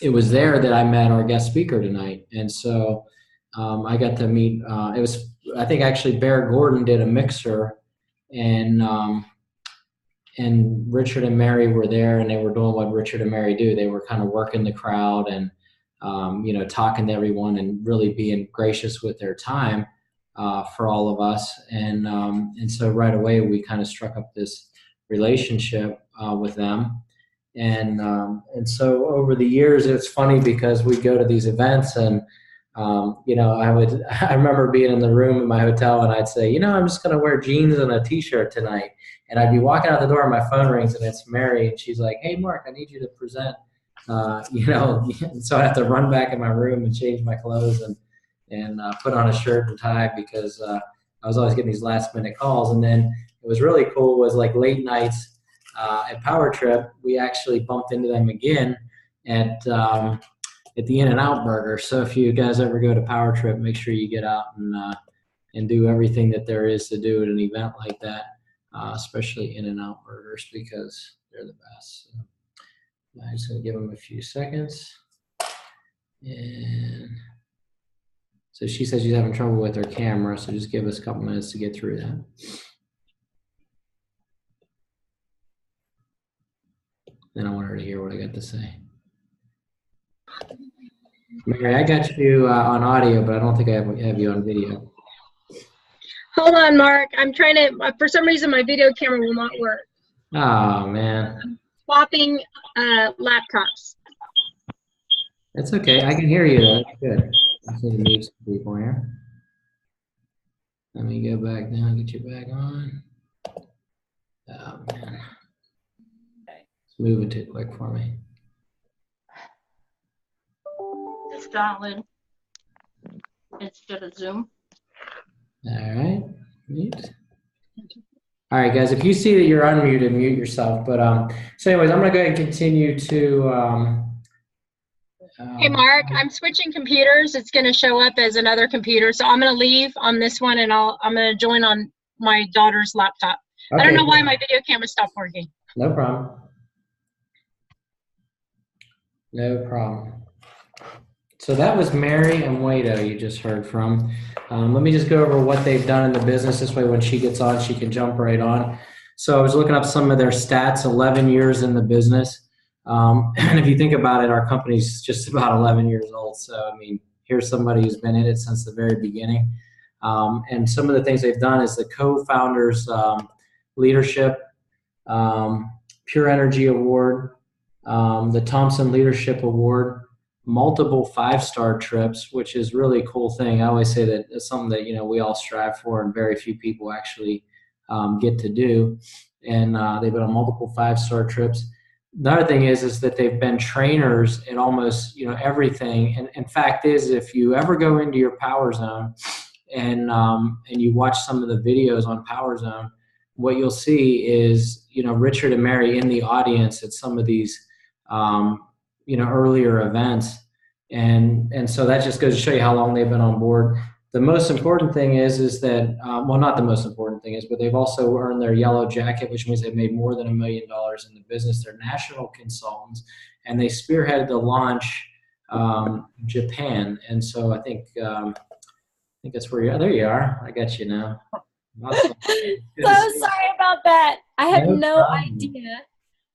it was there that I met our guest speaker tonight. And so I got to meet, it was, I think actually Bear Gordon did a mixer, and Richard and Mary were there, and they were doing what Richard and Mary do. They were kind of working the crowd and, talking to everyone and really being gracious with their time for all of us. And so right away we kind of struck up this relationship with them. And so over the years, it's funny because we go to these events, and I remember being in the room in my hotel, and I'd say, I'm just going to wear jeans and a t-shirt tonight. And I'd be walking out the door and my phone rings, and it's Mary, and she's like, "Hey, Mark, I need you to present." So I have to run back in my room and change my clothes and put on a shirt and tie, because I was always getting these last minute calls. And then it was really cool was like late nights at Power Trip, we actually bumped into them again at the In-N-Out Burger. So if you guys ever go to Power Trip, make sure you get out and do everything that there is to do at an event like that, especially In-N-Out Burgers, because they're the best. So I'm just going to give them a few seconds. And so she says she's having trouble with her camera, so just give us a couple minutes to get through that. Then I want her to hear what I got to say. Mary, I got you on audio, but I don't think I have you on video. Hold on, Mark. I'm trying to, for some reason, my video camera will not work. Oh, man. I'm swapping laptops. That's okay. I can hear you, though. That's good. I just need to mute some people here. Let me go back now, get you back on. Oh, man. It's moving too quick for me. It's dial-in instead of Zoom. All right. Mute. All right, guys, if you see that you're unmuted, mute yourself. But so anyways, I'm going to go ahead and continue to Hey, Mark, I'm switching computers. It's going to show up as another computer. So I'm going to leave on this one, and I'm going to join on my daughter's laptop. Okay. I don't know why my video camera stopped working. No problem. No problem. So that was Mary Amoedo you just heard from. Let me just go over what they've done in the business. This way when she gets on, she can jump right on. So I was looking up some of their stats, 11 years in the business. And if you think about it, our company's just about 11 years old. So, I mean, here's somebody who's been in it since the very beginning. And some of the things they've done is the co-founders leadership, Pure Energy Award, the Thompson Leadership Award, multiple 5-star trips, which is really a cool thing. I always say that it's something that, we all strive for and very few people actually get to do. And they've been on multiple 5-star trips. Another thing is that they've been trainers in almost, everything. And fact is, if you ever go into your Power Zone and you watch some of the videos on Power Zone, what you'll see is, Richard and Mary in the audience at some of these, earlier events. And so that just goes to show you how long they've been on board. The most important thing is that, well, not the most important thing is, but they've also earned their yellow jacket, which means they've made more than $1 million in the business. They're national consultants, and they spearheaded the launch in Japan. And so I think that's where you are. There you are. I got you now. Awesome. So sorry about that. I had no idea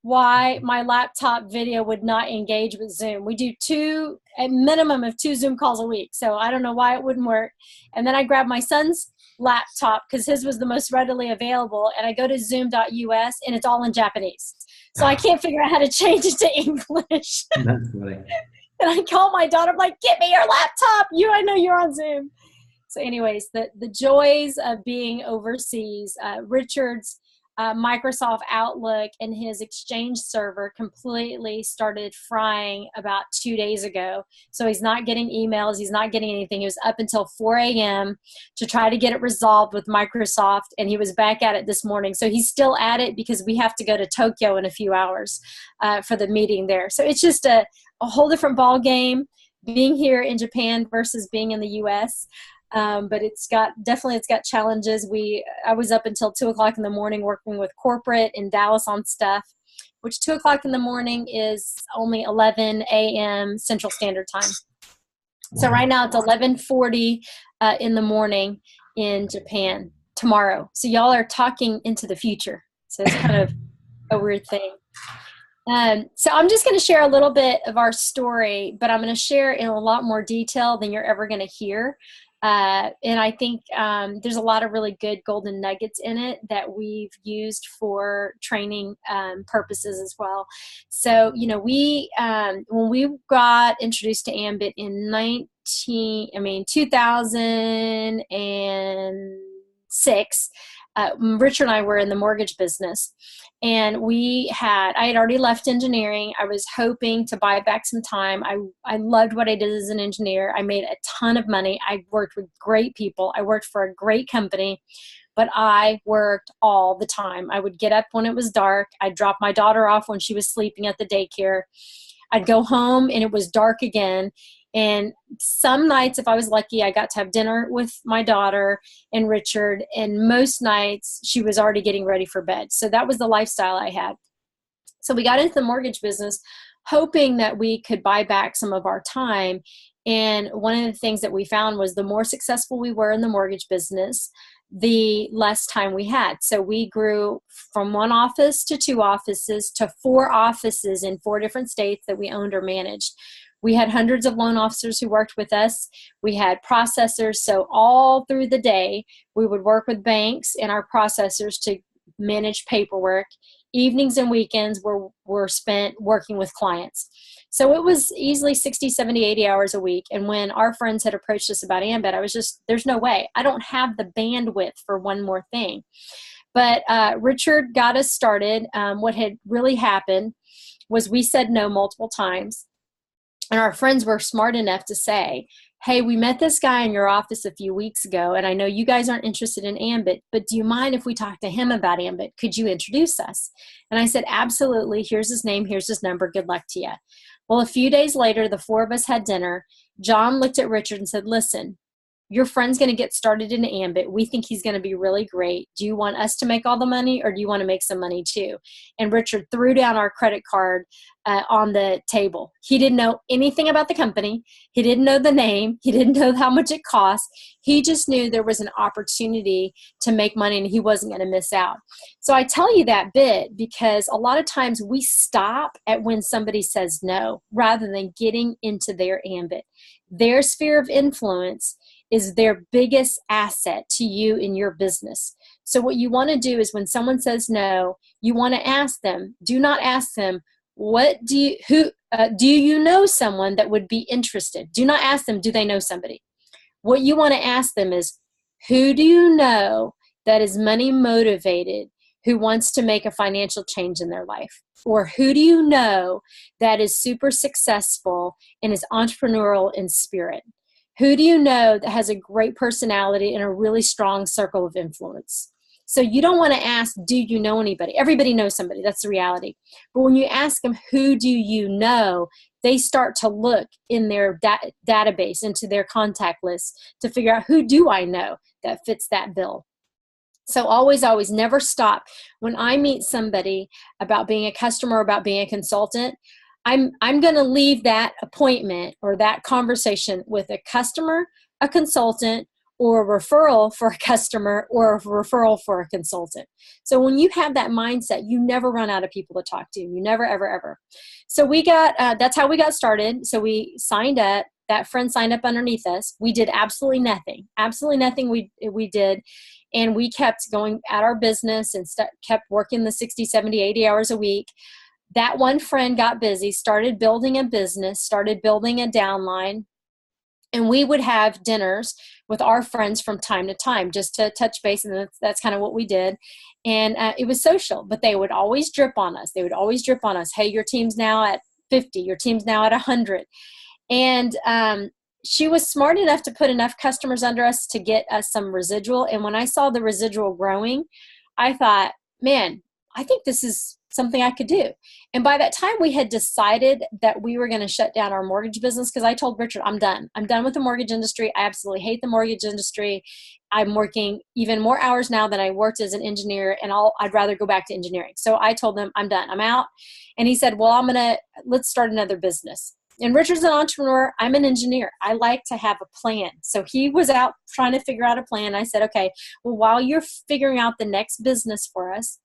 why my laptop video would not engage with Zoom. We do a minimum of 2 Zoom calls a week. So I don't know why it wouldn't work. And then I grabbed my son's laptop because his was the most readily available. And I go to zoom.us and it's all in Japanese. So I can't figure out how to change it to English. That's funny. And I call my daughter, I'm like, get me your laptop. I know you're on Zoom. So anyways, the joys of being overseas, Richard's Microsoft Outlook and his Exchange server completely started frying about 2 days ago. So he's not getting emails. He's not getting anything. He was up until 4 a.m. to try to get it resolved with Microsoft, and he was back at it this morning. So he's still at it because we have to go to Tokyo in a few hours for the meeting there. So it's just a whole different ball game being here in Japan versus being in the U.S., but it's got challenges. I was up until 2 o'clock in the morning working with corporate in Dallas on stuff. which 2 o'clock in the morning is only 11 a.m. Central Standard Time. So right now it's 11:40 in the morning in Japan tomorrow. So y'all are talking into the future. So it's kind of a weird thing. So I'm just going to share a little bit of our story, but I'm going to share in a lot more detail than you're ever going to hear. And I think there's a lot of really good golden nuggets in it that we've used for training purposes as well. So, you know, when we got introduced to Ambit in 2006, Richard and I were in the mortgage business, and I had already left engineering. I was hoping to buy back some time. I loved what I did as an engineer. I made a ton of money. I worked with great people. I worked for a great company, but I worked all the time. I would get up when it was dark. I'd drop my daughter off when she was sleeping at the daycare. I'd go home and it was dark again. And some nights, if I was lucky, I got to have dinner with my daughter and Richard. And most nights, she was already getting ready for bed. So that was the lifestyle I had. So we got into the mortgage business, hoping that we could buy back some of our time. And one of the things that we found was the more successful we were in the mortgage business, the less time we had. So we grew from 1 office to 2 offices to 4 offices in 4 different states that we owned or managed. We had hundreds of loan officers who worked with us. We had processors. So all through the day, we would work with banks and our processors to manage paperwork. Evenings and weekends were spent working with clients. So it was easily 60, 70, 80 hours a week. And when our friends had approached us about Ambit, I was just, there's no way. I don't have the bandwidth for one more thing. But Richard got us started. What had really happened was we said no multiple times. And our friends were smart enough to say, hey, we met this guy in your office a few weeks ago, and I know you guys aren't interested in Ambit, but do you mind if we talk to him about Ambit? Could you introduce us? And I said, absolutely. Here's his name. Here's his number. Good luck to you. Well, a few days later, the 4 of us had dinner. John looked at Richard and said, listen, your friend's going to get started in Ambit. We think he's going to be really great. Do you want us to make all the money, or do you want to make some money too? And Richard threw down our credit card on the table. He didn't know anything about the company. He didn't know the name. He didn't know how much it cost. He just knew there was an opportunity to make money and he wasn't going to miss out. So I tell you that bit because a lot of times we stop at when somebody says no rather than getting into their ambit. Their sphere of influence is their biggest asset to you in your business. So what you want to do is when someone says no, you want to ask them, do not ask them, do you know someone that would be interested? Do not ask them, do they know somebody? What you want to ask them is, who do you know that is money motivated, who wants to make a financial change in their life? Or who do you know that is super successful and is entrepreneurial in spirit? Who do you know that has a great personality and a really strong circle of influence? So you don't want to ask, do you know anybody? Everybody knows somebody. That's the reality. But when you ask them, who do you know, they start to look in their database, into their contact list to figure out, who do I know that fits that bill? So always, always never stop. When I meet somebody about being a customer, about being a consultant, I'm going to leave that appointment or that conversation with a customer, a consultant, or a referral for a customer or a referral for a consultant. So when you have that mindset, you never run out of people to talk to. You never, ever, ever. So that's how we got started. So we signed up. That friend signed up underneath us. We did absolutely nothing. Absolutely nothing we did. And we kept going at our business and kept working the 60, 70, 80 hours a week. That one friend got busy, started building a business, started building a downline. And we would have dinners with our friends from time to time just to touch base. And that's kind of what we did. And it was social, but they would always drip on us. They would always drip on us. Hey, your team's now at 50. Your team's now at 100. And she was smart enough to put enough customers under us to get us some residual. And when I saw the residual growing, I thought, man, I think this is something I could do. And by that time, we had decided that we were going to shut down our mortgage business, because I told Richard, I'm done. I'm done with the mortgage industry. I absolutely hate the mortgage industry. I'm working even more hours now than I worked as an engineer, and I'd rather go back to engineering. So I told him, I'm done. I'm out. And he said, well, let's start another business. And Richard's an entrepreneur. I'm an engineer. I like to have a plan. So he was out trying to figure out a plan. I said, okay, well, while you're figuring out the next business for us,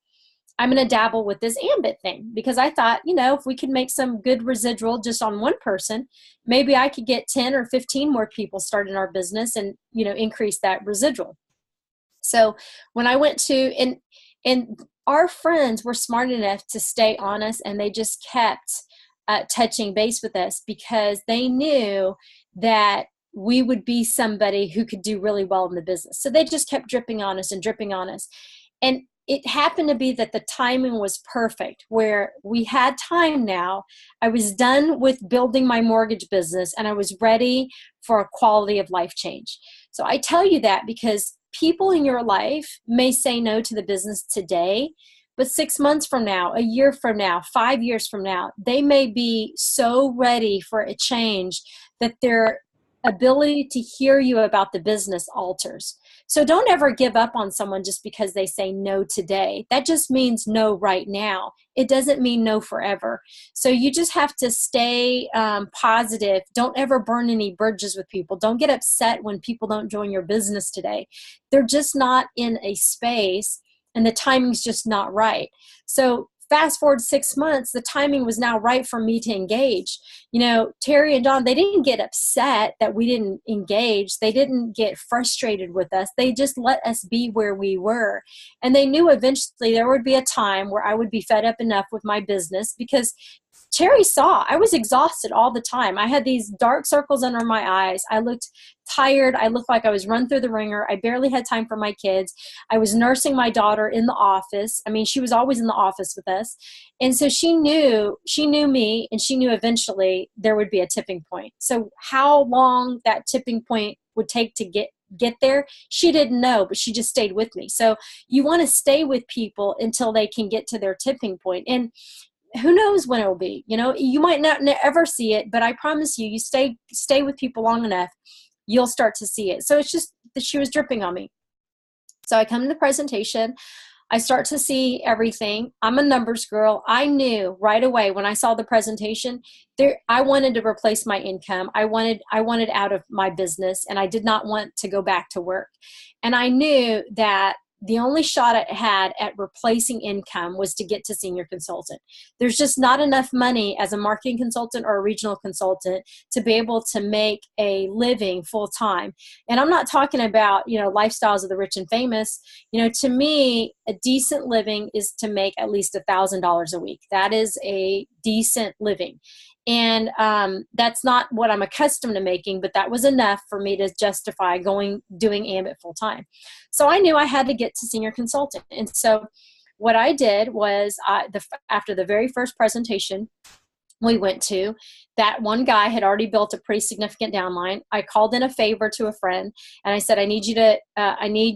I'm going to dabble with this Ambit thing, because I thought, if we could make some good residual just on one person, maybe I could get 10 or 15 more people started in our business and, increase that residual. So when I went to, and our friends were smart enough to stay honest, and they just kept touching base with us, because they knew that we would be somebody who could do really well in the business. So they just kept dripping on us and dripping on us. And it happened to be that the timing was perfect, where we had time now. I was done with building my mortgage business, and I was ready for a quality of life change. So I tell you that because people in your life may say no to the business today, but 6 months from now, a year from now, 5 years from now, they may be so ready for a change that their ability to hear you about the business alters. So don't ever give up on someone just because they say no today. That just means no right now. It doesn't mean no forever. So you just have to stay positive. Don't ever burn any bridges with people. Don't get upset when people don't join your business today. They're just not in a space, and the timing's just not right. So fast forward 6 months, the timing was now right for me to engage. Terry and Don, they didn't get upset that we didn't engage. They didn't get frustrated with us. They just let us be where we were. And they knew eventually there would be a time where I would be fed up enough with my business, because Terry saw I was exhausted all the time. I had these dark circles under my eyes. I looked tired. I looked like I was run through the ringer. I barely had time for my kids. I was nursing my daughter in the office. I mean, she was always in the office with us. And so she knew me, and she knew eventually there would be a tipping point. So how long that tipping point would take to get there, she didn't know, but she just stayed with me. So you want to stay with people until they can get to their tipping point. And who knows when it will be? You might not ever see it, but I promise you, you stay with people long enough, you'll start to see it. So it's just that she was dripping on me. So I come to the presentation, I start to see everything. I'm a numbers girl. I knew right away when I saw the presentation there, I wanted to replace my income. I wanted out of my business, and I did not want to go back to work. And I knew that the only shot I had at replacing income was to get to senior consultant. There's just not enough money as a marketing consultant or a regional consultant to be able to make a living full time. And I'm not talking about, lifestyles of the rich and famous. To me, a decent living is to make at least $1,000 a week. That is a decent living. And that's not what I'm accustomed to making, but that was enough for me to justify doing Ambit full time. So I knew I had to get to senior consultant. And so what I did was after the very first presentation we went to, that one guy had already built a pretty significant downline. I called in a favor to a friend, and I said, I need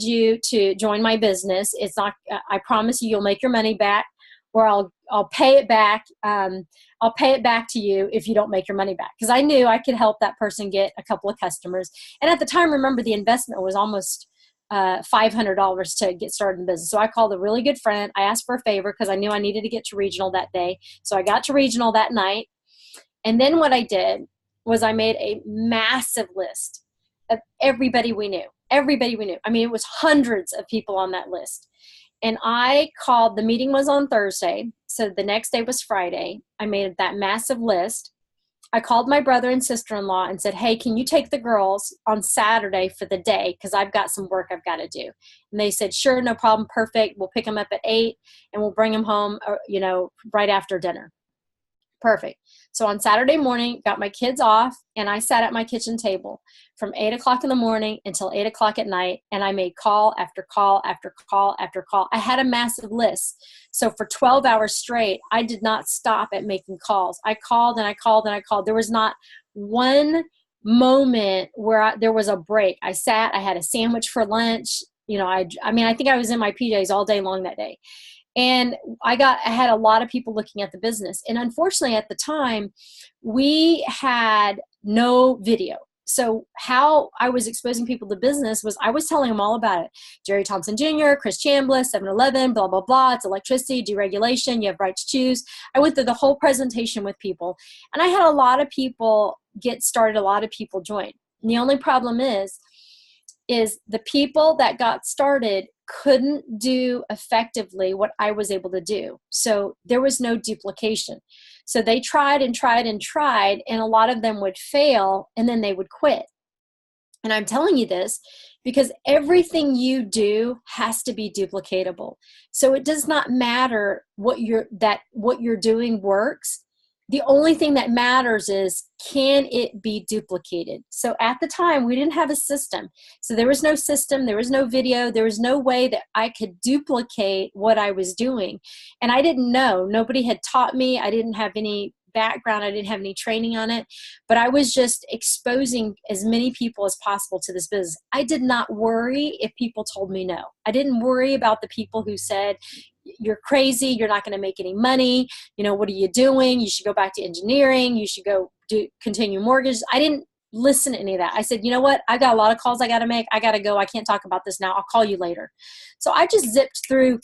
you to join my business. It's not, I promise you'll make your money back, or I'll pay it back. I'll pay it back to you if you don't make your money back. Because I knew I could help that person get a couple of customers. And at the time, remember, the investment was almost $500 to get started in business. So I called a really good friend. I asked for a favor because I knew I needed to get to regional that day. So I got to regional that night. And then what I did was I made a massive list of everybody we knew. Everybody we knew. I mean, it was hundreds of people on that list. And I called, the meeting was on Thursday, so the next day was Friday. I made that massive list. I called my brother and sister-in-law and said, hey, can you take the girls on Saturday for the day? Because I've got some work I've got to do. And they said, sure, no problem, perfect. We'll pick them up at 8 and we'll bring them home, right after dinner. Perfect. So on Saturday morning, got my kids off, and I sat at my kitchen table from 8 o'clock in the morning until 8 o'clock at night, and I made call after call after call after call. I had a massive list. So for 12 hours straight, I did not stop at making calls. I called and I called and I called. There was not one moment where there was a break. I sat, I had a sandwich for lunch. I think I was in my PJs all day long that day. And I had a lot of people looking at the business. And unfortunately at the time, we had no video. So how I was exposing people to business was I was telling them all about it. Jerry Thompson Jr., Chris Chambliss, 7-Eleven, blah, blah, blah. It's electricity, deregulation. You have right to choose. I went through the whole presentation with people. And I had a lot of people get started. A lot of people join. And the only problem is the people that got started couldn't do effectively what I was able to do. So there was no duplication. So they tried and tried and tried, and a lot of them would fail, and then they would quit. And I'm telling you this because everything you do has to be duplicatable. So it does not matter what you're doing works. The only thing that matters is, can it be duplicated? So at the time, we didn't have a system. So there was no system, there was no video, there was no way that I could duplicate what I was doing. And I didn't know. Nobody had taught me. I didn't have any background. I didn't have any training on it. But I was just exposing as many people as possible to this business. I did not worry if people told me no. I didn't worry about the people who said, you're crazy, you're not going to make any money, what are you doing? You should go back to engineering, you should go continue mortgage. I didn't listen to any of that. I said, you know what? I've got a lot of calls I got to make. I got to go. I can't talk about this now. I'll call you later. So I just zipped through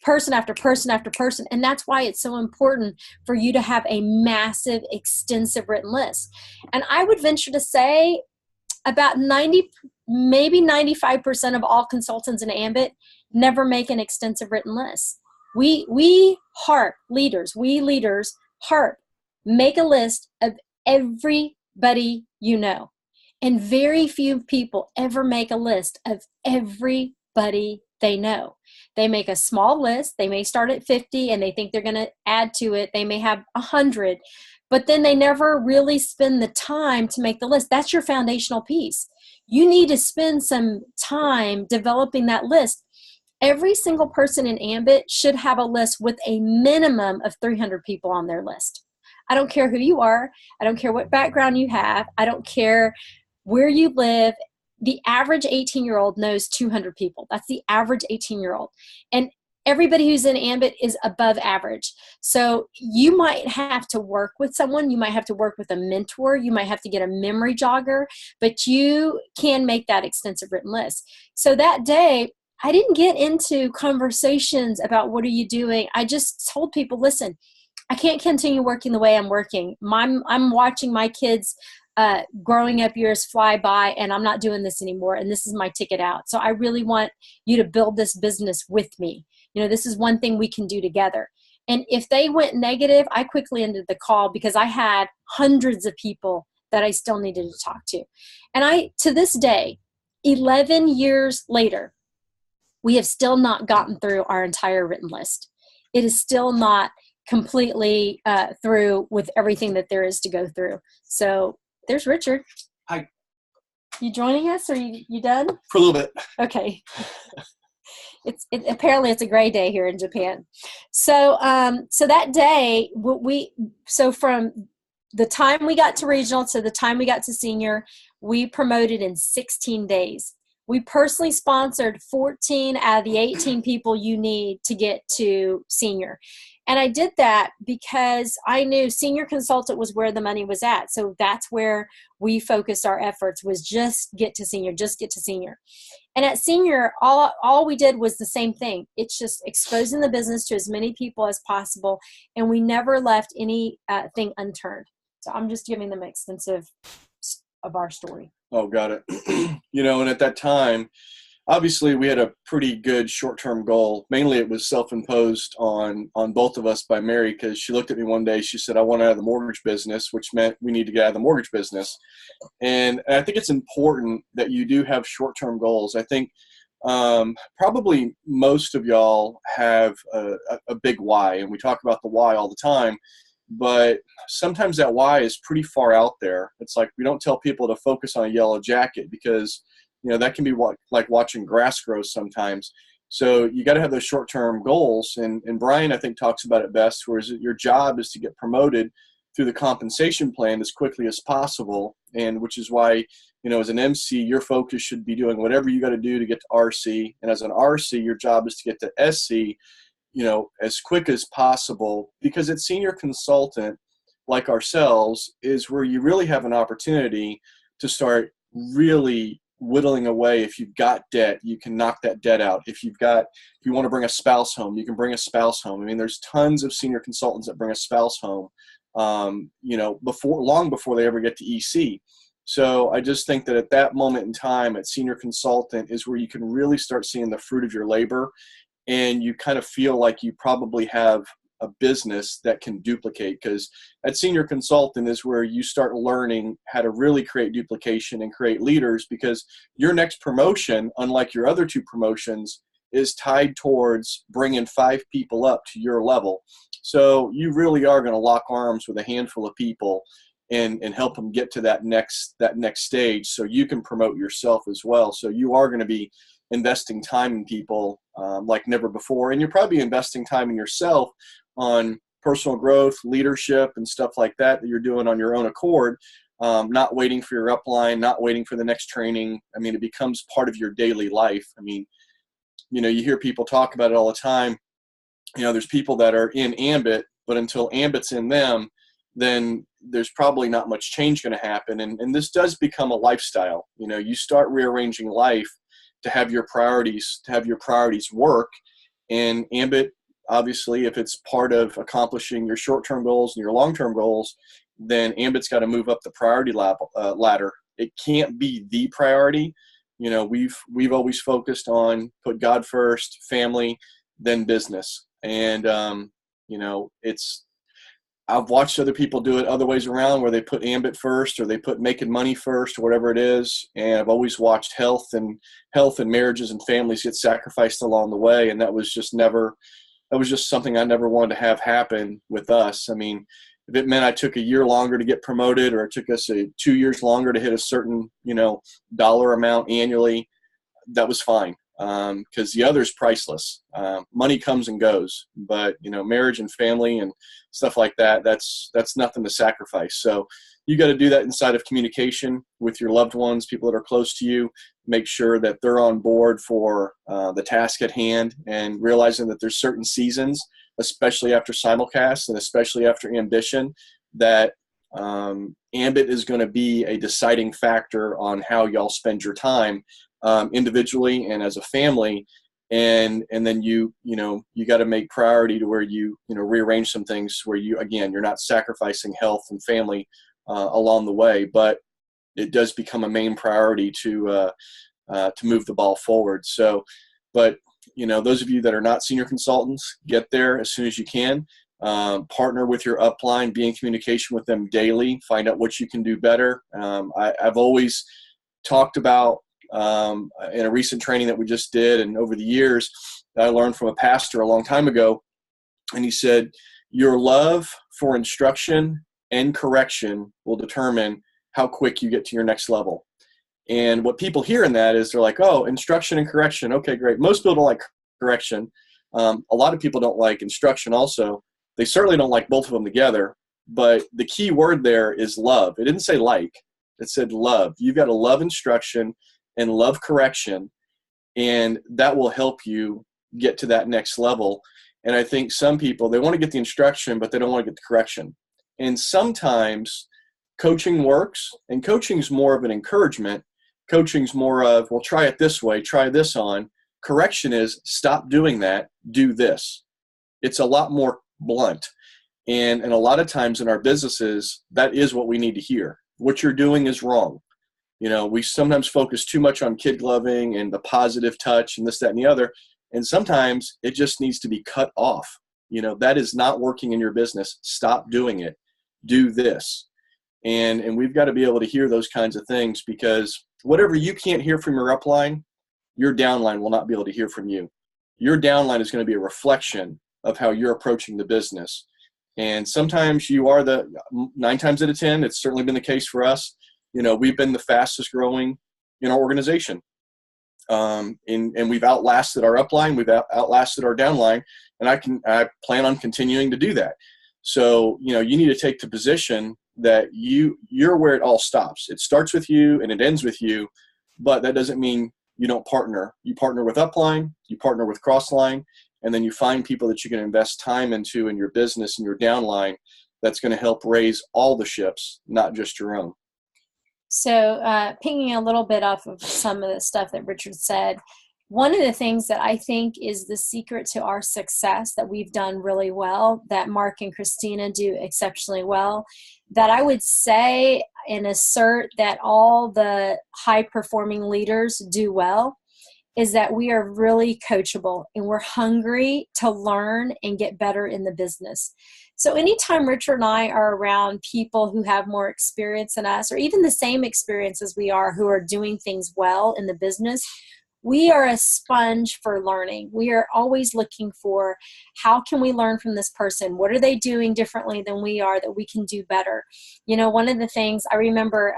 person after person after person. And that's why it's so important for you to have a massive, extensive written list. And I would venture to say about 90, maybe 95% of all consultants in Ambit never make an extensive written list. We leaders make a list of everybody you know. And very few people ever make a list of everybody they know. They make a small list. They may start at 50 and they think they're going to add to it. They may have 100, but then they never really spend the time to make the list. That's your foundational piece. You need to spend some time developing that list. Every single person in Ambit should have a list with a minimum of 300 people on their list. I don't care who you are. I don't care what background you have. I don't care where you live. The average 18-year-old knows 200 people. That's the average 18-year-old. And everybody who's in Ambit is above average. So you might have to work with someone. You might have to work with a mentor. You might have to get a memory jogger, but you can make that extensive written list. So that day, I didn't get into conversations about what are you doing. I just told people, listen, I can't continue working the way I'm working. I'm watching my kids' growing up years fly by, and I'm not doing this anymore, and this is my ticket out. So I really want you to build this business with me. This is one thing we can do together. And if they went negative, I quickly ended the call because I had hundreds of people that I still needed to talk to. And to this day, 11 years later, we have still not gotten through our entire written list. It is still not completely through with everything that there is to go through. So there's Richard. Hi. You joining us, or you done? For a little bit. Okay. Apparently it's a gray day here in Japan. So so that day from the time we got to regional to the time we got to senior, we promoted in 16 days. We personally sponsored 14 out of the 18 people you need to get to senior. And I did that because I knew senior consultant was where the money was at. So that's where we focused our efforts, was just get to senior. And at senior, all we did was the same thing. It's just exposing the business to as many people as possible. And we never left anything unturned. So I'm just giving them extensive of our story. Oh, got it. And at that time, obviously we had a pretty good short-term goal. Mainly it was self-imposed on both of us by Mary, because she looked at me one day, she said, I want out of the mortgage business, which meant we need to get out of the mortgage business. And I think it's important that you do have short-term goals. I think probably most of y'all have a big why, and we talk about the why all the time. But sometimes that why is pretty far out there. It's like we don't tell people to focus on a yellow jacket because, that can be like watching grass grow sometimes. So you got to have those short-term goals. And Brian, I think, talks about it best, whereas your job is to get promoted through the compensation plan as quickly as possible. And which is why, as an MC, your focus should be doing whatever you got to do to get to RC. And as an RC, your job is to get to SC. as quick as possible, because at senior consultant like ourselves is where you really have an opportunity to start really whittling away. If you've got debt, you can knock that debt out. If you want to bring a spouse home, you can bring a spouse home. I mean, there's tons of senior consultants that bring a spouse home, long before they ever get to EC. So I just think that at that moment in time at senior consultant is where you can really start seeing the fruit of your labor, and you kind of feel like you probably have a business that can duplicate, because at senior consultant is where you start learning how to really create duplication and create leaders, because your next promotion, unlike your other 2 promotions, is tied towards bringing 5 people up to your level. So you really are going to lock arms with a handful of people and help them get to that next stage, so you can promote yourself as well. So you are going to be investing time in people like never before, and you're probably investing time in yourself on personal growth, leadership, and stuff like that you're doing on your own accord, not waiting for your upline, not waiting for the next training. I mean, it becomes part of your daily life. I mean, you hear people talk about it all the time. There's people that are in Ambit, but until Ambit's in them, then there's probably not much change going to happen. And this does become a lifestyle. You start rearranging life to have your priorities work. And Ambit, obviously, if it's part of accomplishing your short-term goals and your long-term goals, then Ambit's got to move up the priority ladder. It can't be the priority. We've always focused on put God first, family, then business. And, I've watched other people do it other ways around, where they put Ambit first, or they put making money first, or whatever it is. And I've always watched health and marriages and families get sacrificed along the way. And that was just something I never wanted to have happen with us. I mean, if it meant I took a year longer to get promoted, or it took us 2 years longer to hit a certain, dollar amount annually, that was fine. Because the other's priceless. Money comes and goes, but marriage and family and stuff like that, that's nothing to sacrifice. So you got to do that inside of communication with your loved ones, people that are close to you. Make sure that they're on board for the task at hand, and realizing that there's certain seasons, especially after simulcast and especially after ambition, that Ambit is going to be a deciding factor on how y'all spend your time, individually and as a family. And then you got to make priority to where you rearrange some things where you're not sacrificing health and family along the way, but it does become a main priority to move the ball forward. So, but those of you that are not senior consultants, get there as soon as you can. Partner with your upline, be in communication with them daily, find out what you can do better. I've always talked about, in a recent training that we just did, and over the years, I learned from a pastor a long time ago, and he said, your love for instruction and correction will determine how quick you get to your next level. And what people hear in that is they're like, oh, instruction and correction. Okay, great. Most people don't like correction. A lot of people don't like instruction also. They certainly don't like both of them together. But the key word there is love. It didn't say like. It said love. You've got to love instruction and love correction, and that will help you get to that next level. And I think some people, they want to get the instruction, but they don't want to get the correction. And sometimes coaching works, and coaching's more of an encouragement. Coaching's more of, well, try it this way, try this on. Correction is, stop doing that, do this. It's a lot more blunt. And a lot of times in our businesses, that is what we need to hear. What you're doing is wrong. We sometimes focus too much on kid gloving and the positive touch and this, that, and the other. And sometimes it just needs to be cut off. That is not working in your business. Stop doing it. Do this. And we've got to be able to hear those kinds of things, because whatever you can't hear from your upline, your downline will not be able to hear from you. Your downline is going to be a reflection of how you're approaching the business. And sometimes you are 9 times out of 10, it's certainly been the case for us. We've been the fastest growing in our organization. And we've outlasted our upline, we've outlasted our downline, and I plan on continuing to do that. So, you need to take the position that you're where it all stops. It starts with you and it ends with you, but that doesn't mean you don't partner. You partner with upline, you partner with crossline, and then you find people that you can invest time into in your business and your downline that's going to help raise all the ships, not just your own. So pinging a little bit off of some of the stuff that Richard said, one of the things that I think is the secret to our success that we've done really well, that Mark and Christina do exceptionally well, that I would say and assert that all the high-performing leaders do well, is that we are really coachable and we're hungry to learn and get better in the business. So anytime Richard and I are around people who have more experience than us, or even the same experience as we are, who are doing things well in the business, we are a sponge for learning. We are always looking for, how can we learn from this person? What are they doing differently than we are that we can do better? You know, one of the things I remember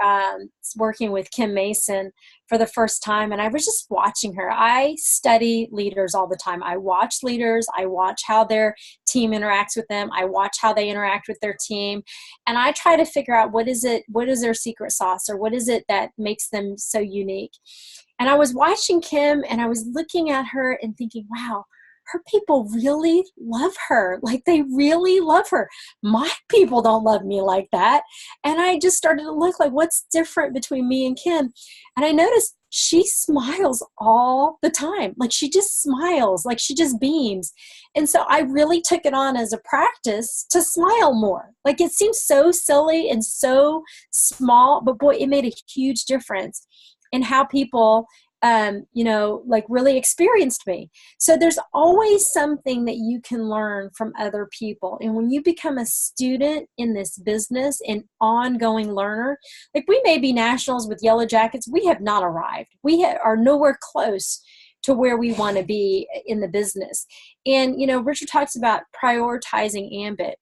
working with Kim Mason for the first time, and I was just watching her. I study leaders all the time. I watch leaders. I watch how their team interacts with them. I watch how they interact with their team. And I try to figure out what is their secret sauce, or what is it that makes them so unique. And I was watching Kim, and I was looking at her and thinking, wow, her people really love her. Like, they really love her. My people don't love me like that. And I just started to look like, what's different between me and Kim? And I noticed she smiles all the time. Like, she just smiles, like she just beams. And so I really took it on as a practice to smile more. Like, it seems so silly and so small, but boy, it made a huge difference in how people, like, really experienced me. So there's always something that you can learn from other people. And when you become a student in this business, an ongoing learner, like, we may be nationals with yellow jackets, we have not arrived. We are nowhere close to where we want to be in the business. And, Richard talks about prioritizing ambit.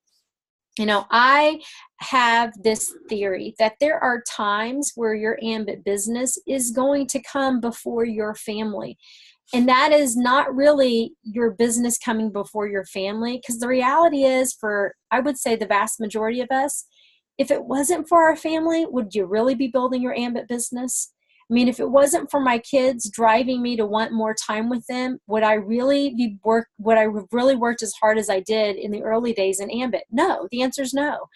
I have this theory that there are times where your ambit business is going to come before your family. And that is not really your business coming before your family, because the reality is, for, I would say, the vast majority of us, if it wasn't for our family, would you really be building your ambit business? I mean, if it wasn't for my kids driving me to want more time with them, would I really have really worked as hard as I did in the early days in ambit? No, the answer is no.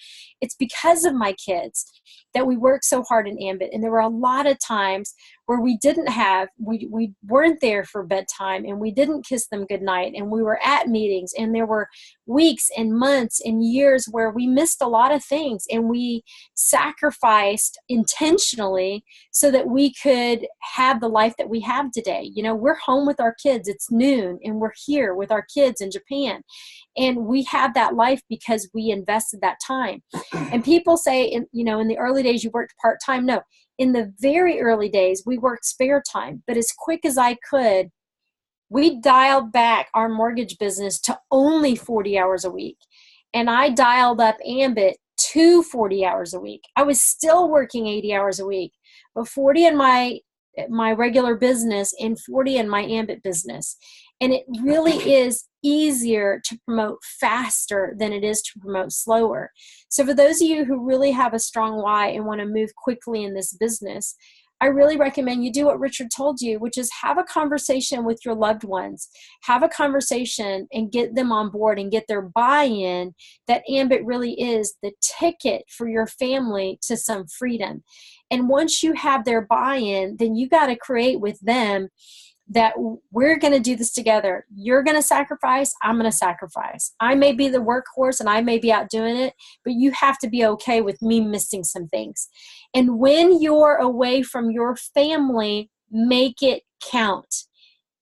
It's because of my kids that we worked so hard in ambit. And there were a lot of times where we weren't there for bedtime, and we didn't kiss them goodnight, and we were at meetings, and there were weeks and months and years where we missed a lot of things, and we sacrificed intentionally so that we could have the life that we have today. We're home with our kids. It's noon, and we're here with our kids in Japan. And we have that life because we invested that time. And people say, in the early days you worked part-time. No, in the very early days we worked spare time. But as quick as I could, we dialed back our mortgage business to only 40 hours a week. And I dialed up ambit to 40 hours a week. I was still working 80 hours a week, but 40 in my regular business and 40 in my ambit business. And it really is easier to promote faster than it is to promote slower. So for those of you who really have a strong why and want to move quickly in this business, I really recommend you do what Richard told you, which is have a conversation with your loved ones. Have a conversation and get them on board and get their buy-in that ambit really is the ticket for your family to some freedom. And once you have their buy-in, then you got to create with them that we're going to do this together. You're going to sacrifice. I'm going to sacrifice. I may be the workhorse and I may be out doing it, but you have to be okay with me missing some things. And when you're away from your family, make it count.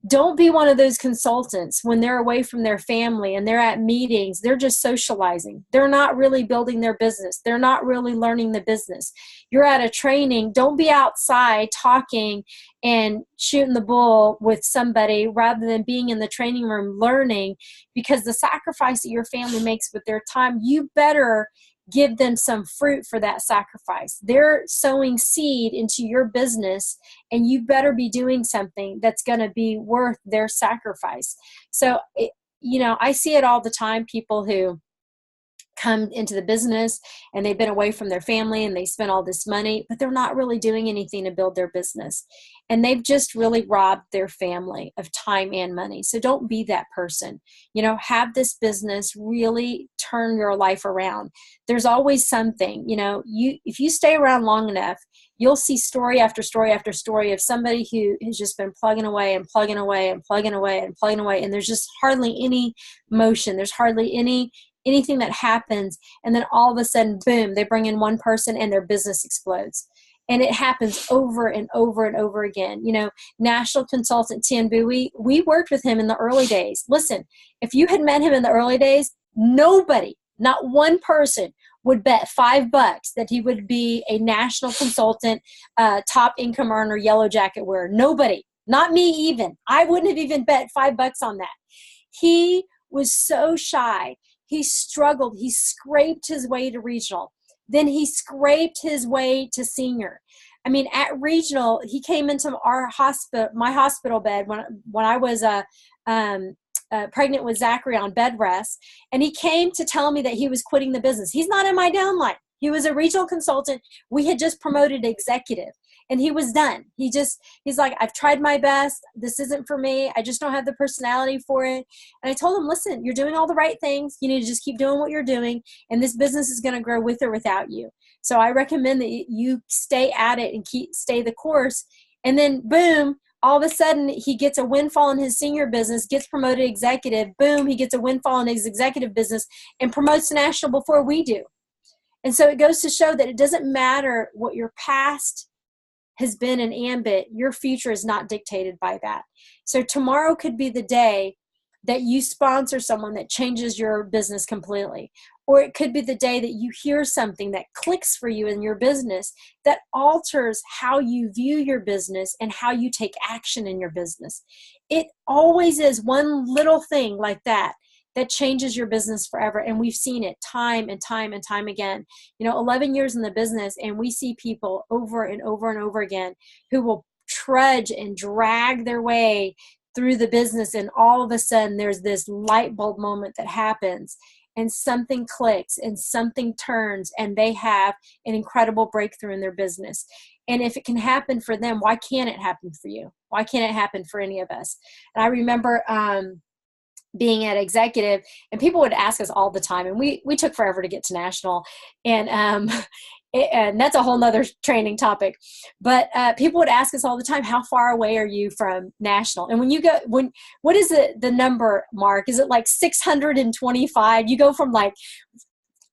Don't be one of those consultants when they're away from their family and they're at meetings, they're just socializing. They're not really building their business. They're not really learning the business. You're at a training. Don't be outside talking and shooting the bull with somebody rather than being in the training room learning, because the sacrifice that your family makes with their time, you better give them some fruit for that sacrifice. They're sowing seed into your business, and you better be doing something that's going to be worth their sacrifice. So, I see it all the time, people who come into the business and they've been away from their family and they spent all this money, but they're not really doing anything to build their business. And they've just really robbed their family of time and money. So don't be that person. Have this business really turn your life around. There's always something, if you stay around long enough, you'll see story after story after story of somebody who has just been plugging away and plugging away and plugging away and plugging away. And there's just hardly any motion. There's hardly anything that happens. And then all of a sudden, boom, they bring in one person and their business explodes. And it happens over and over and over again. National consultant Tian Bui, we worked with him in the early days. Listen, if you had met him in the early days, nobody, not one person would bet $5 that he would be a national consultant, top income earner, yellow jacket wearer. Nobody, not me even. I wouldn't have even bet $5 on that. He was so shy. He struggled. He scraped his way to regional. Then he scraped his way to senior. I mean, at regional, he came into my hospital bed when I was pregnant with Zachary on bed rest, and he came to tell me that he was quitting the business. He's not in my downline. He was a regional consultant. We had just promoted executive, and he was done. He's like, I've tried my best. This isn't for me. I just don't have the personality for it. And I told him, listen, you're doing all the right things. You need to just keep doing what you're doing, and this business is going to grow with or without you. So I recommend that you stay at it and stay the course. And then boom, all of a sudden he gets a windfall in his senior business, gets promoted executive. Boom, he gets a windfall in his executive business and promotes to national before we do. And so it goes to show that it doesn't matter what your past has been in ambit, your future is not dictated by that. So tomorrow could be the day that you sponsor someone that changes your business completely. Or it could be the day that you hear something that clicks for you in your business that alters how you view your business and how you take action in your business. It always is one little thing like that changes your business forever. And we've seen it time and time and time again. 11 years in the business, and we see people over and over and over again who will trudge and drag their way through the business. And all of a sudden there's this light bulb moment that happens and something clicks and something turns and they have an incredible breakthrough in their business. And if it can happen for them, why can't it happen for you? Why can't it happen for any of us? And I remember, being at executive, and people would ask us all the time, and we took forever to get to national, and that's a whole nother training topic, but people would ask us all the time, how far away are you from national? And what is the number, Mark? Is it like 625? You go from like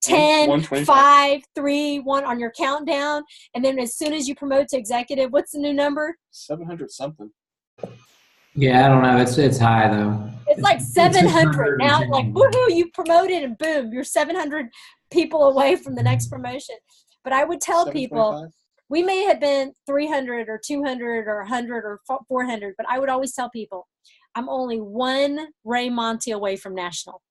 10, 5, 3, 1 on your countdown, and then as soon as you promote to executive, what's the new number? 700 something. Yeah, I don't know. It's high though. It's like 700 now. Like woohoo, you promoted and boom, you're 700 people away from the next promotion. But I would tell people we may have been 300 or 200 or 100 or 400, but I would always tell people I'm only one Ray Monty away from national.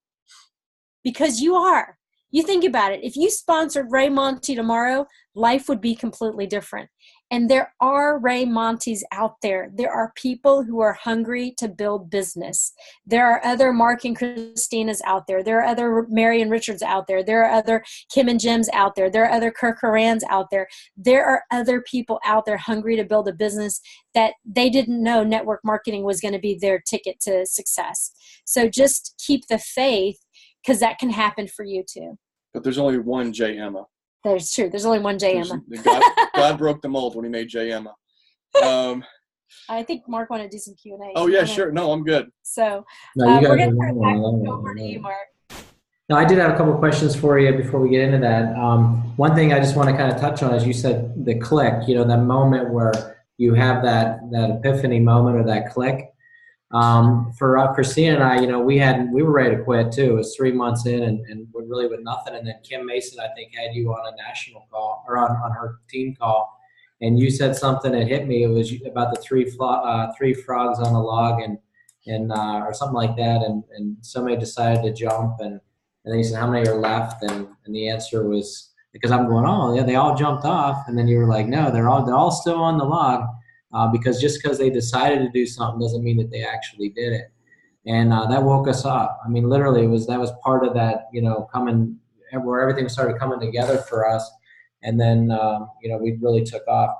Because you are. You think about it. If you sponsored Ray Monty tomorrow, life would be completely different. And there are Ray Monties out there. There are people who are hungry to build business. There are other Mark and Christinas out there. There are other Mary and Richards out there. There are other Kim and Jims out there. There are other Kirk Horans out there. There are other people out there hungry to build a business that they didn't know network marketing was going to be their ticket to success. So just keep the faith, because that can happen for you too. But there's only one J. Emma. That's true. There's only one J. Emma. God broke the mold when he made J. Emma. I think Mark wanted to do some Q&A. Oh, yeah, sure. No, I'm good. So No, we're going to turn it back over to you, Mark. No, I did have a couple of questions for you before we get into that. One thing I just want to kind of touch on is you said the click, that moment where you have that epiphany moment or that click. For Christina and I, we were ready to quit too. It was 3 months in and really with nothing. And then Kim Mason, I think, had you on a national call or on her team call. And you said something that hit me. It was about the three frogs on a log and or something like that. And somebody decided to jump and then he said, how many are left? And the answer was, because I'm going, oh yeah, they all jumped off. And then you were like, no, they're all still on the log. Because just because they decided to do something doesn't mean that they actually did it. And that woke us up. I mean, literally that was part of that, coming where everything started coming together for us. And then, we really took off.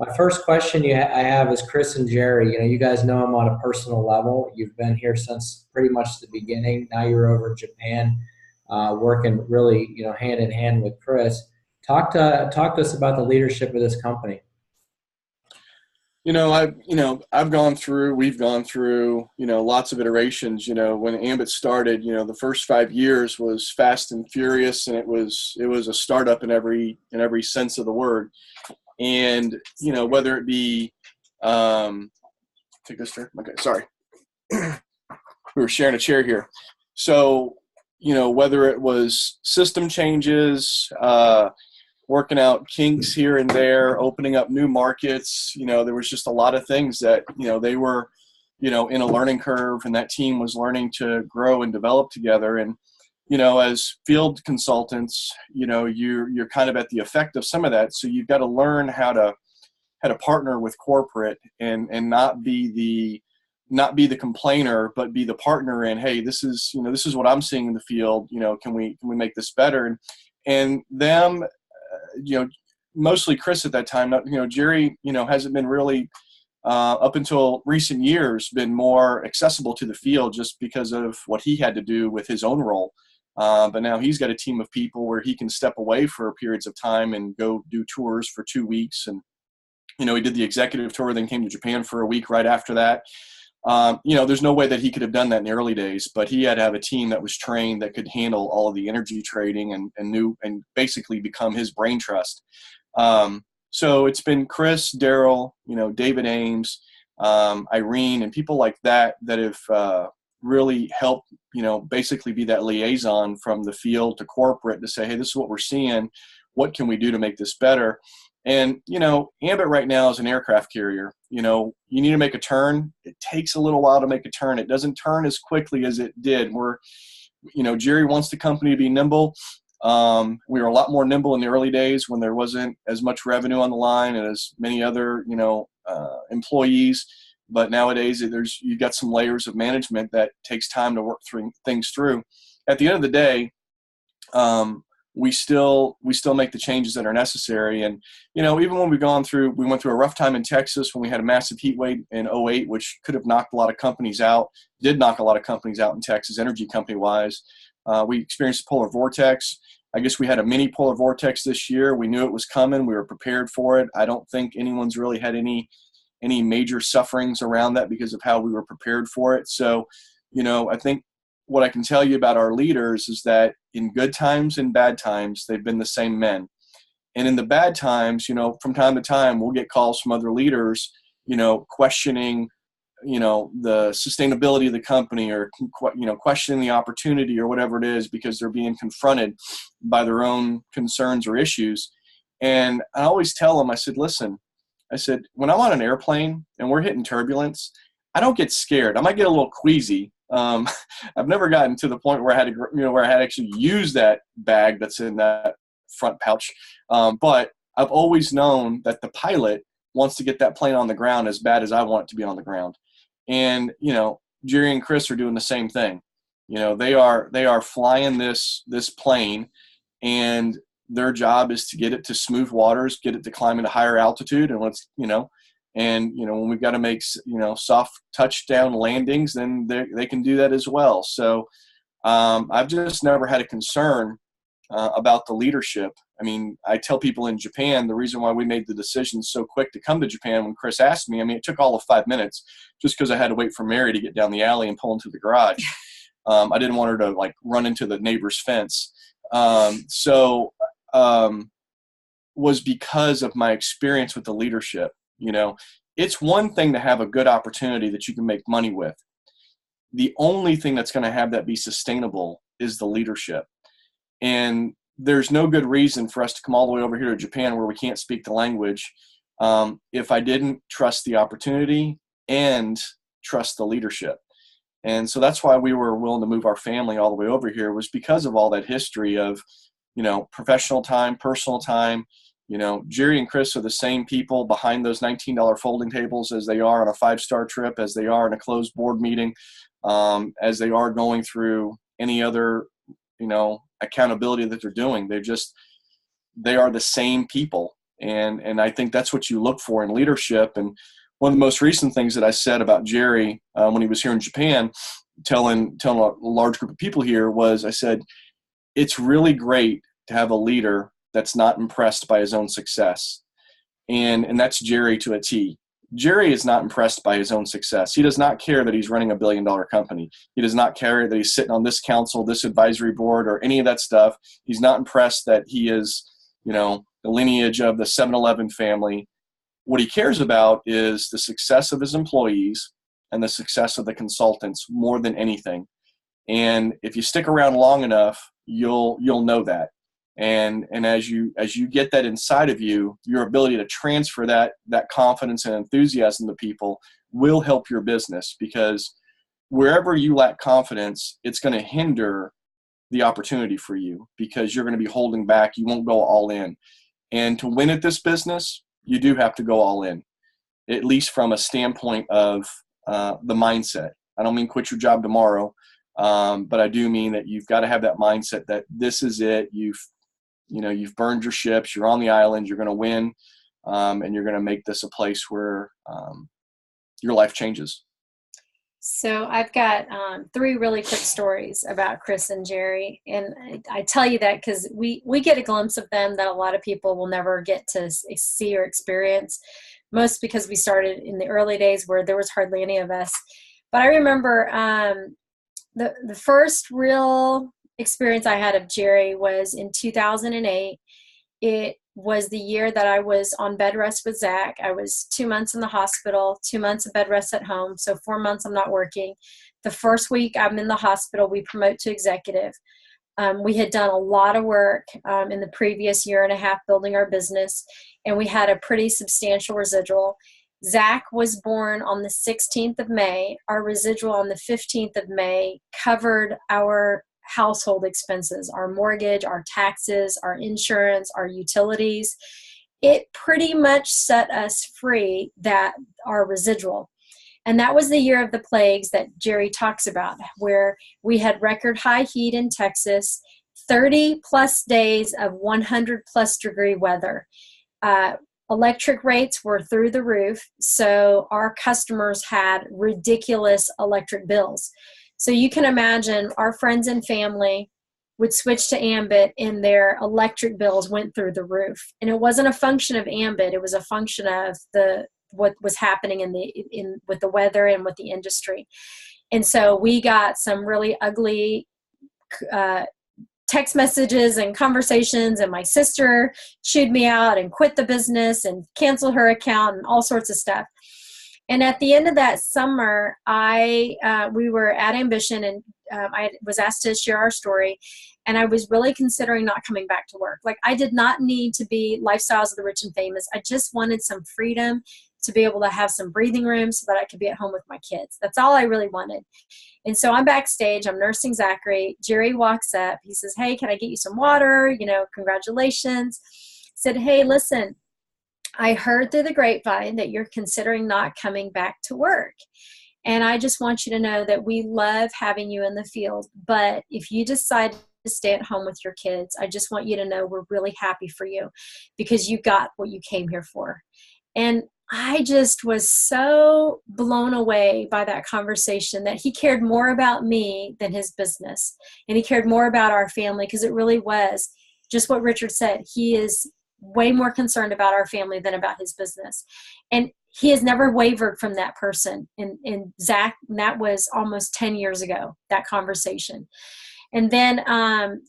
My first question I have is Chris and Jerry. You guys know them on a personal level. You've been here since pretty much the beginning. Now you're over in Japan, working really, hand in hand with Chris. Talk to us about the leadership of this company. We've gone through, lots of iterations. When Ambit started, the first 5 years was fast and furious, and it was a startup in every sense of the word. And, whether it be, take this chair. Okay, sorry. We were sharing a chair here. So, whether it was system changes, working out kinks here and there, opening up new markets, there was just a lot of things that, they were, in a learning curve, and that team was learning to grow and develop together. And, as field consultants, you're kind of at the effect of some of that. So you've got to learn how to partner with corporate and not be the complainer, but be the partner in, hey, this is what I'm seeing in the field. Can we make this better? And them, mostly Chris at that time, Jerry, hasn't been really, up until recent years, been more accessible to the field just because of what he had to do with his own role. But now he's got a team of people where he can step away for periods of time and go do tours for 2 weeks. And, he did the executive tour, then came to Japan for a week right after that. There's no way that he could have done that in the early days, but he had to have a team that was trained that could handle all of the energy trading and basically become his brain trust. So it's been Chris, Daryl, David Ames, Irene, and people like that have really helped, basically be that liaison from the field to corporate to say, hey, this is what we're seeing. What can we do to make this better? And, Ambit right now is an aircraft carrier. You need to make a turn. It takes a little while to make a turn. It doesn't turn as quickly as it did. Jerry wants the company to be nimble. We were a lot more nimble in the early days when there wasn't as much revenue on the line and as many other, employees. But nowadays, you've got some layers of management that takes time to work things through. At the end of the day, we still make the changes that are necessary. And, even when we went through a rough time in Texas when we had a massive heat wave in 2008, which could have knocked a lot of companies out, did knock a lot of companies out in Texas, energy company wise. We experienced a polar vortex. I guess we had a mini polar vortex this year. We knew it was coming. We were prepared for it. I don't think anyone's really had any major sufferings around that because of how we were prepared for it. So, I think what I can tell you about our leaders is that in good times and bad times, they've been the same men. And in the bad times, from time to time, we'll get calls from other leaders, questioning, the sustainability of the company or, questioning the opportunity or whatever it is because they're being confronted by their own concerns or issues. And I always tell them, I said, listen, when I'm on an airplane and we're hitting turbulence, I don't get scared. I might get a little queasy. I've never gotten to the point where I had to actually use that bag that's in that front pouch. But I've always known that the pilot wants to get that plane on the ground as bad as I want it to be on the ground. And, Jerry and Chris are doing the same thing. They are flying this plane, and their job is to get it to smooth waters, get it to climb into higher altitude. And when we've got to make, soft touchdown landings, then they can do that as well. So I've just never had a concern about the leadership. I mean, I tell people in Japan, the reason why we made the decision so quick to come to Japan when Chris asked me, it took all of 5 minutes just because I had to wait for Mary to get down the alley and pull into the garage. I didn't want her to run into the neighbor's fence. Was because of my experience with the leadership. It's one thing to have a good opportunity that you can make money with. The only thing that's going to have that be sustainable is the leadership. And there's no good reason for us to come all the way over here to Japan where we can't speak the language if I didn't trust the opportunity and trust the leadership. And so that's why we were willing to move our family all the way over here, was because of all that history of, professional time, personal time. Jerry and Chris are the same people behind those $19 folding tables as they are on a 5-star trip, as they are in a closed board meeting, as they are going through any other accountability that they're doing. They are the same people. And I think that's what you look for in leadership. And one of the most recent things that I said about Jerry when he was here in Japan, telling a large group of people here, was I said, it's really great to have a leader that's not impressed by his own success. And that's Jerry to a T. Jerry is not impressed by his own success. He does not care that he's running $1 billion company. He does not care that he's sitting on this council, this advisory board, or any of that stuff. He's not impressed that he is, the lineage of the 7-Eleven family. What he cares about is the success of his employees and the success of the consultants more than anything. And if you stick around long enough, you'll know that. And as you get that inside of you, your ability to transfer that confidence and enthusiasm to people will help your business, because wherever you lack confidence, it's going to hinder the opportunity for you, because you're going to be holding back. You won't go all in. And to win at this business, you do have to go all in, at least from a standpoint of the mindset. I don't mean quit your job tomorrow, but I do mean that you've got to have that mindset that this is it. You've burned your ships. You're on the island. You're going to win, and you're going to make this a place where your life changes. So I've got 3 really quick stories about Chris and Jerry. And I tell you that because we get a glimpse of them that a lot of people will never get to see or experience, most because we started in the early days where there was hardly any of us. But I remember the first real experience I had of Jerry was in 2008. It was the year that I was on bed rest with Zach. I was 2 months in the hospital, 2 months of bed rest at home. So 4 months I'm not working. The first week I'm in the hospital, we promote to executive. We had done a lot of work in the previous year and a half building our business, and we had a pretty substantial residual. Zach was born on the 16th of May. Our residual on the 15th of May covered our household expenses, our mortgage, our taxes, our insurance, our utilities. It pretty much set us free, that our residual. And that was the year of the plagues that Jerry talks about, where we had record high heat in Texas, 30 plus days of 100 plus degree weather. Electric rates were through the roof, so our customers had ridiculous electric bills. So you can imagine our friends and family would switch to Ambit and their electric bills went through the roof. And it wasn't a function of Ambit, it was a function of what was happening with the weather and with the industry. And so we got some really ugly text messages and conversations, and my sister chewed me out and quit the business and canceled her account and all sorts of stuff. And at the end of that summer, we were at Ambition, and I was asked to share our story, and I was really considering not coming back to work. Like, I did not need to be lifestyles of the rich and famous. I just wanted some freedom to be able to have some breathing room so that I could be at home with my kids. That's all I really wanted. And so I'm backstage, I'm nursing Zachary. Jerry walks up, he says, "Hey, can I get you some water? Congratulations." I said, "Hey, listen, I heard through the grapevine that you're considering not coming back to work. And I just want you to know that we love having you in the field. But if you decide to stay at home with your kids, I just want you to know we're really happy for you, because you got what you came here for." And I just was so blown away by that conversation, that he cared more about me than his business. And he cared more about our family, because it really was just what Richard said. He is way more concerned about our family than about his business. And he has never wavered from that person. And Zach, that was almost 10 years ago, that conversation. And then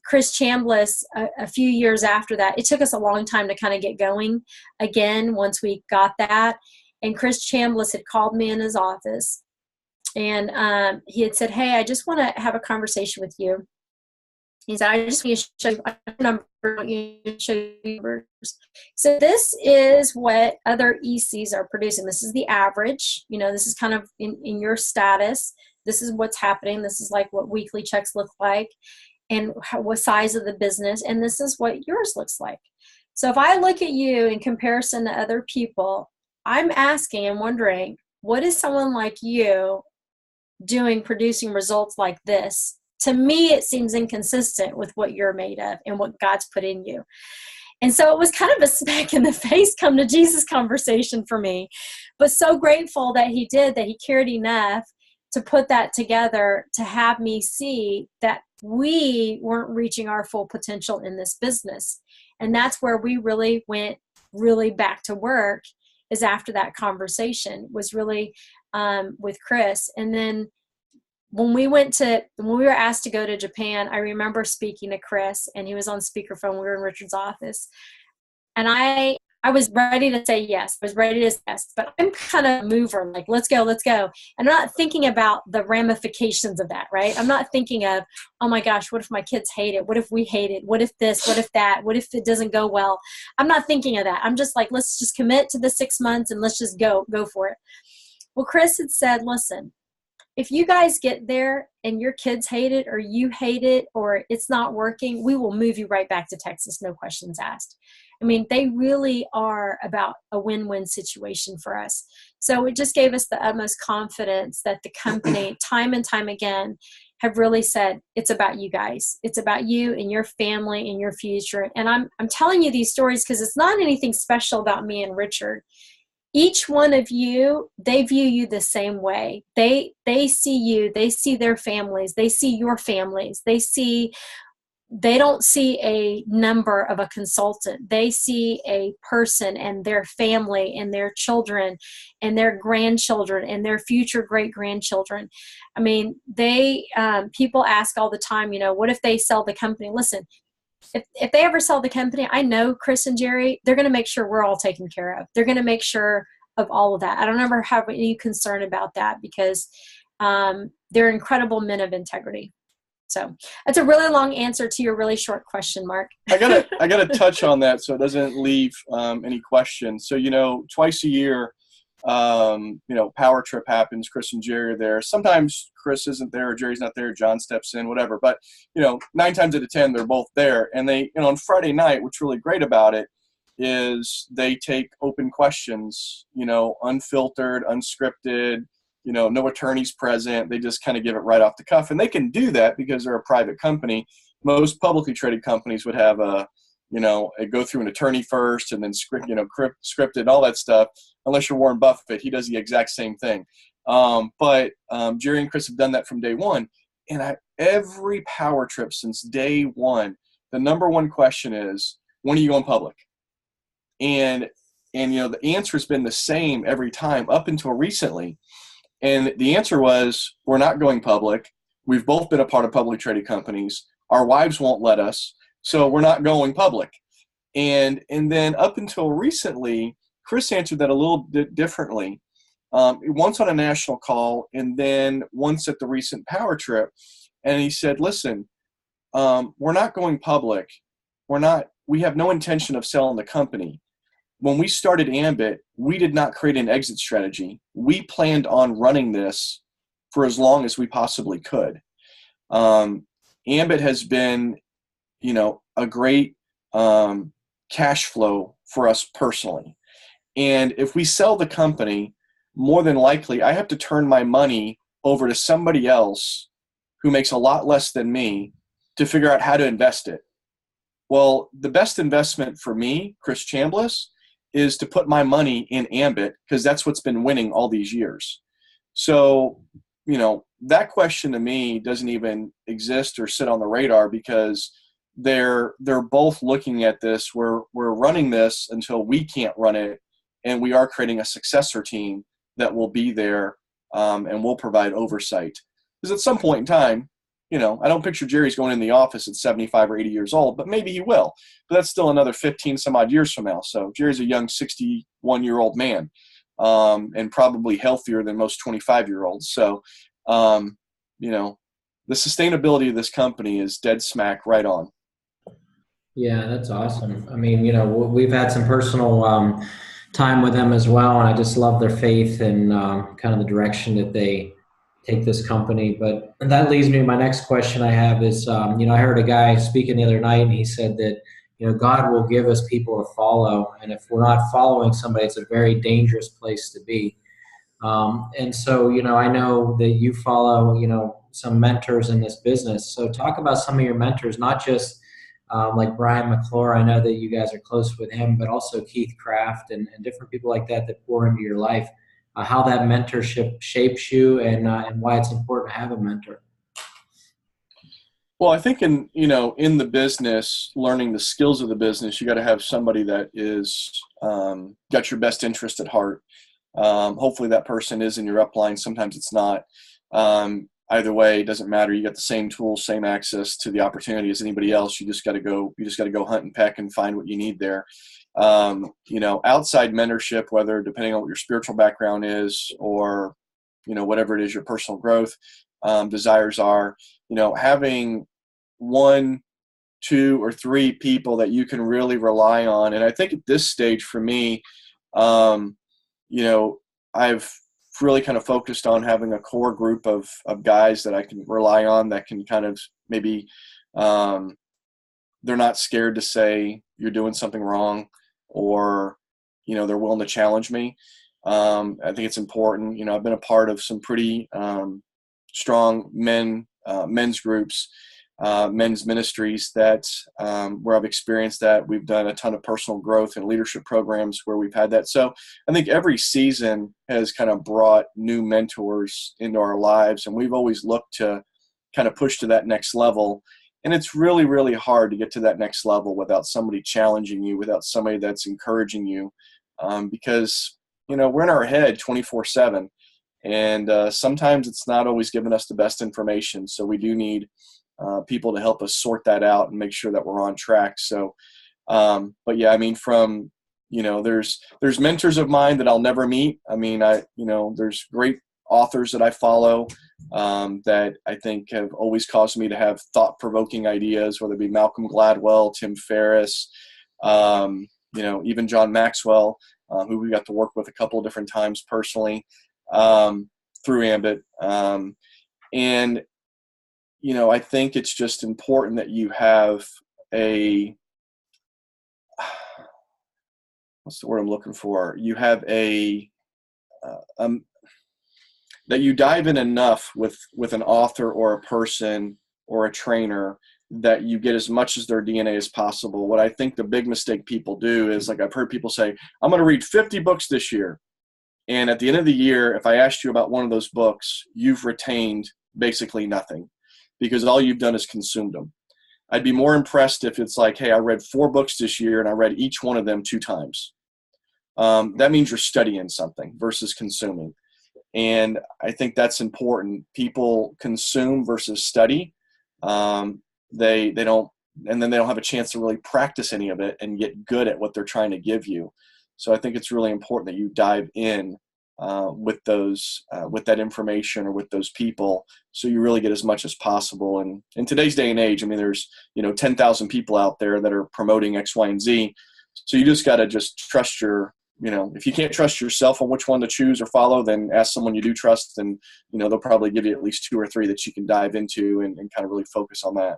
Chris Chambliss, a few years after that, it took us a long time to kind of get going again once we got that. And Chris Chambliss had called me in his office, and he had said, "Hey, I just want to have a conversation with you." He said, "I just want to show you my number. I want you to show you numbers." So this is what other ECs are producing. This is the average. This is kind of in your status. This is what's happening. This is like what weekly checks look like, and what size of the business. And this is what yours looks like. So if I look at you in comparison to other people, I'm asking and wondering, what is someone like you doing, producing results like this to me, it seems inconsistent with what you're made of and what God's put in you. And so it was kind of a smack in the face, come to Jesus conversation for me, but so grateful that he did, that he cared enough to put that together to have me see that we weren't reaching our full potential in this business. And that's where we really went really back to work, is after that conversation was really with Chris. And then when we were asked to go to Japan, I remember speaking to Chris, and he was on speakerphone. We were in Richard's office, and I was ready to say yes. I was ready to say yes, but I'm kind of a mover, like, let's go. And I'm not thinking about the ramifications of that, right? I'm not thinking of, oh my gosh, what if my kids hate it? What if we hate it? What if this? What if that? What if it doesn't go well? I'm not thinking of that. I'm just like, let's just commit to the 6 months and let's just go for it. Well, Chris had said, listen, if you guys get there and your kids hate it, or you hate it, or it's not working, we will move you right back to Texas, no questions asked. I mean, they really are about a win-win situation for us. So it just gave us the utmost confidence that the company, time and time again, have really said, it's about you guys. It's about you and your family and your future. And I'm telling you these stories because it's not anything special about me and Richard. Each one of you, they view you the same way. They see you, they see their families, they see your families, they don't see a number of a consultant. They see a person and their family and their children and their grandchildren and their future great-grandchildren. I mean, people ask all the time, what if they sell the company? Listen, if they ever sell the company, I know Chris and Jerry, they're going to make sure we're all taken care of. They're going to make sure of all of that. I don't ever have any concern about that because they're incredible men of integrity. So that's a really long answer to your really short question, Mark. I gotta touch on that so it doesn't leave any questions. So, twice a year, power trip happens. Chris and Jerry are there. Sometimes Chris isn't there or Jerry's not there. John steps in, whatever. But, 9 times out of 10, they're both there. And they, on Friday night, what's really great about it is they take open questions, unfiltered, unscripted, no attorneys present. They just kind of give it right off the cuff. And they can do that because they're a private company. Most publicly traded companies would have go through an attorney first and then scripted, all that stuff. Unless you're Warren Buffett, he does the exact same thing. But Jerry and Chris have done that from day one. And every power trip since day one, the number one question is, when are you going public? And the answer has been the same every time up until recently. And the answer was, we're not going public. We've both been a part of publicly traded companies. Our wives won't let us, so we're not going public. And then up until recently, Chris answered that a little bit differently. Once on a national call, and then once at the recent power trip. And he said, listen, we're not going public. We have no intention of selling the company. When we started Ambit, we did not create an exit strategy. We planned on running this for as long as we possibly could. Ambit has been, a great cash flow for us personally. And if we sell the company, more than likely, I have to turn my money over to somebody else who makes a lot less than me to figure out how to invest it. Well, the best investment for me, Chris Chambliss, is to put my money in Ambit because that's what's been winning all these years. So, that question to me doesn't even exist or sit on the radar because they're both looking at this. We're running this until we can't run it, and we are creating a successor team that will be there and will provide oversight. Because at some point in time, I don't picture Jerry's going in the office at 75 or 80 years old, but maybe he will. But that's still another 15 some odd years from now. So Jerry's a young 61-year-old man and probably healthier than most 25-year-olds. So, the sustainability of this company is dead smack right on. Yeah, that's awesome. I mean, we've had some personal time with them as well, and I just love their faith and kind of the direction that they take this company. But that leads me to my next question I have is, I heard a guy speaking the other night, and he said that, God will give us people to follow. And if we're not following somebody, it's a very dangerous place to be. And so, I know that you follow, some mentors in this business. So talk about some of your mentors, not just like Brian McClure. I know that you guys are close with him, but also Keith Craft and different people like that that pour into your life. How that mentorship shapes you and why it's important to have a mentor. Well, I think in the business, learning the skills of the business, you got to have somebody that is got your best interest at heart. Hopefully that person is in your upline. Sometimes it's not. Either way, it doesn't matter. You got the same tools, same access to the opportunity as anybody else. You just got to go hunt and peck and find what you need there. Outside mentorship, whether depending on what your spiritual background is or, whatever it is, your personal growth desires are, having 1, 2, or 3 people that you can really rely on. And I think at this stage for me, I've really kind of focused on having a core group of guys that I can rely on that can kind of maybe they're not scared to say you're doing something wrong or, they're willing to challenge me. I think it's important. I've been a part of some pretty strong men's groups, men's ministries that where I've experienced that. We've done a ton of personal growth and leadership programs where we've had that. So I think every season has kind of brought new mentors into our lives, and we've always looked to kind of push to that next level. And it's really, really hard to get to that next level without somebody challenging you, without somebody that's encouraging you, because, we're in our head 24/7. And sometimes it's not always giving us the best information. So we do need people to help us sort that out and make sure that we're on track. So, but yeah, from, there's mentors of mine that I'll never meet. There's great authors that I follow that I think have always caused me to have thought-provoking ideas, whether it be Malcolm Gladwell, Tim Ferriss, even John Maxwell, who we got to work with a couple of different times personally through Ambit. And, I think it's just important that you have what's the word I'm looking for? You have that you dive in enough with an author or a person or a trainer that you get as much as their DNA as possible. What I think the big mistake people do is, like, I've heard people say, I'm going to read 50 books this year. And at the end of the year, if I asked you about one of those books, you've retained basically nothing because all you've done is consumed them. I'd be more impressed if it's like, hey, I read 4 books this year and I read each one of them 2 times. That means you're studying something versus consuming. And I think that's important. People consume versus study. They don't have a chance to really practice any of it and get good at what they're trying to give you. So I think it's really important that you dive in with that information or with those people, so you really get as much as possible. And in today's day and age, there's 10,000 people out there that are promoting X, Y, and Z. So you just got to just trust if you can't trust yourself on which one to choose or follow, then ask someone you do trust, and they'll probably give you at least 2 or 3 that you can dive into and kind of really focus on that.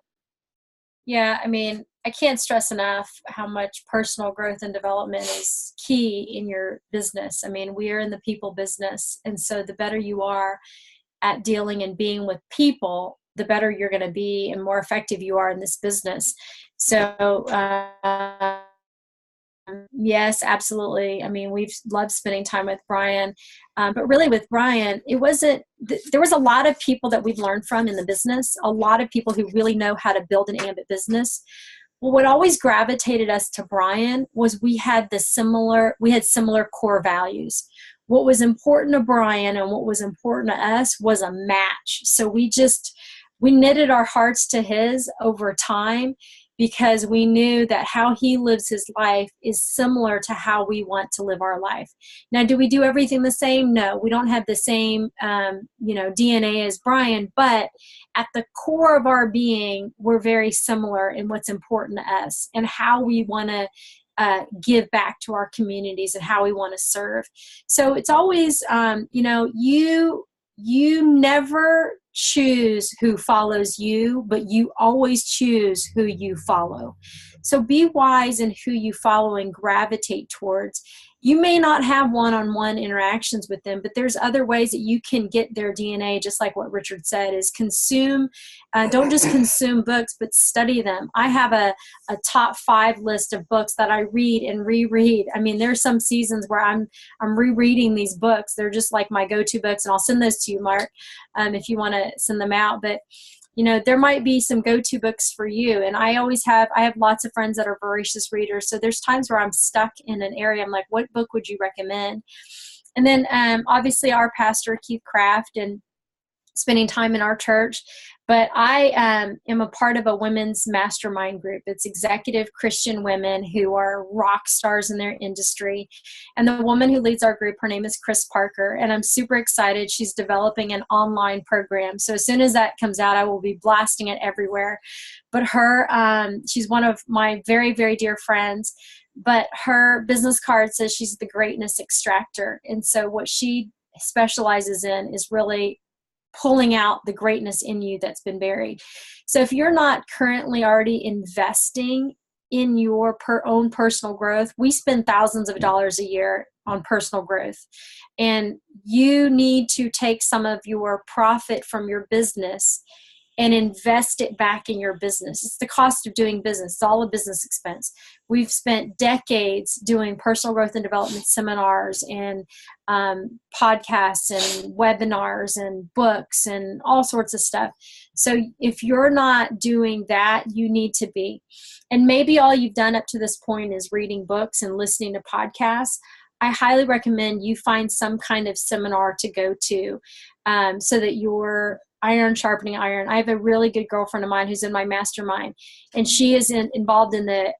Yeah, I can't stress enough how much personal growth and development is key in your business. We are in the people business. And so the better you are at dealing and being with people, the better you're going to be and more effective you are in this business. So, yes, absolutely. We've loved spending time with Brian. But really with Brian, there was a lot of people that we've learned from in the business, a lot of people who really know how to build an Ambit business. Well, what always gravitated us to Brian was we had similar core values. What was important to Brian and what was important to us was a match. So we knitted our hearts to his over time, because we knew that how he lives his life is similar to how we want to live our life. Now, do we do everything the same? No, we don't have the same, DNA as Brian, but at the core of our being, we're very similar in what's important to us and how we want to give back to our communities and how we want to serve. So it's always, you never choose who follows you, but you always choose who you follow. So be wise in who you follow and gravitate towards. You may not have one-on-one interactions with them, but there's other ways that you can get their DNA, just like what Richard said, is consume, don't just consume books, but study them. I have a top 5 list of books that I read and reread. I mean, there's some seasons where I'm rereading these books. They're just like my go-to books, and I'll send those to you, Mark, if you want to send them out. But there might be some go-to books for you. And I have lots of friends that are voracious readers. So there's times where I'm stuck in an area. I'm like, what book would you recommend? And then obviously our pastor, Keith Craft, and spending time in our church. But I am a part of a women's mastermind group. It's executive Christian women who are rock stars in their industry. And the woman who leads our group, her name is Chris Parker. And I'm super excited. She's developing an online program. So as soon as that comes out, I will be blasting it everywhere. But she's one of my very, very dear friends. But her business card says she's the greatness extractor. And so what she specializes in is really pulling out the greatness in you that's been buried. So if you're not currently already investing in your own personal growth, we spend thousands of dollars a year on personal growth. And you need to take some of your profit from your business and invest it back in your business. It's the cost of doing business. It's all a business expense. We've spent decades doing personal growth and development seminars and podcasts and webinars and books and all sorts of stuff. So if you're not doing that, you need to be. And maybe all you've done up to this point is reading books and listening to podcasts. I highly recommend you find some kind of seminar to go to so that you're iron sharpening iron. I have a really good girlfriend of mine who's in my mastermind, and she is involved in the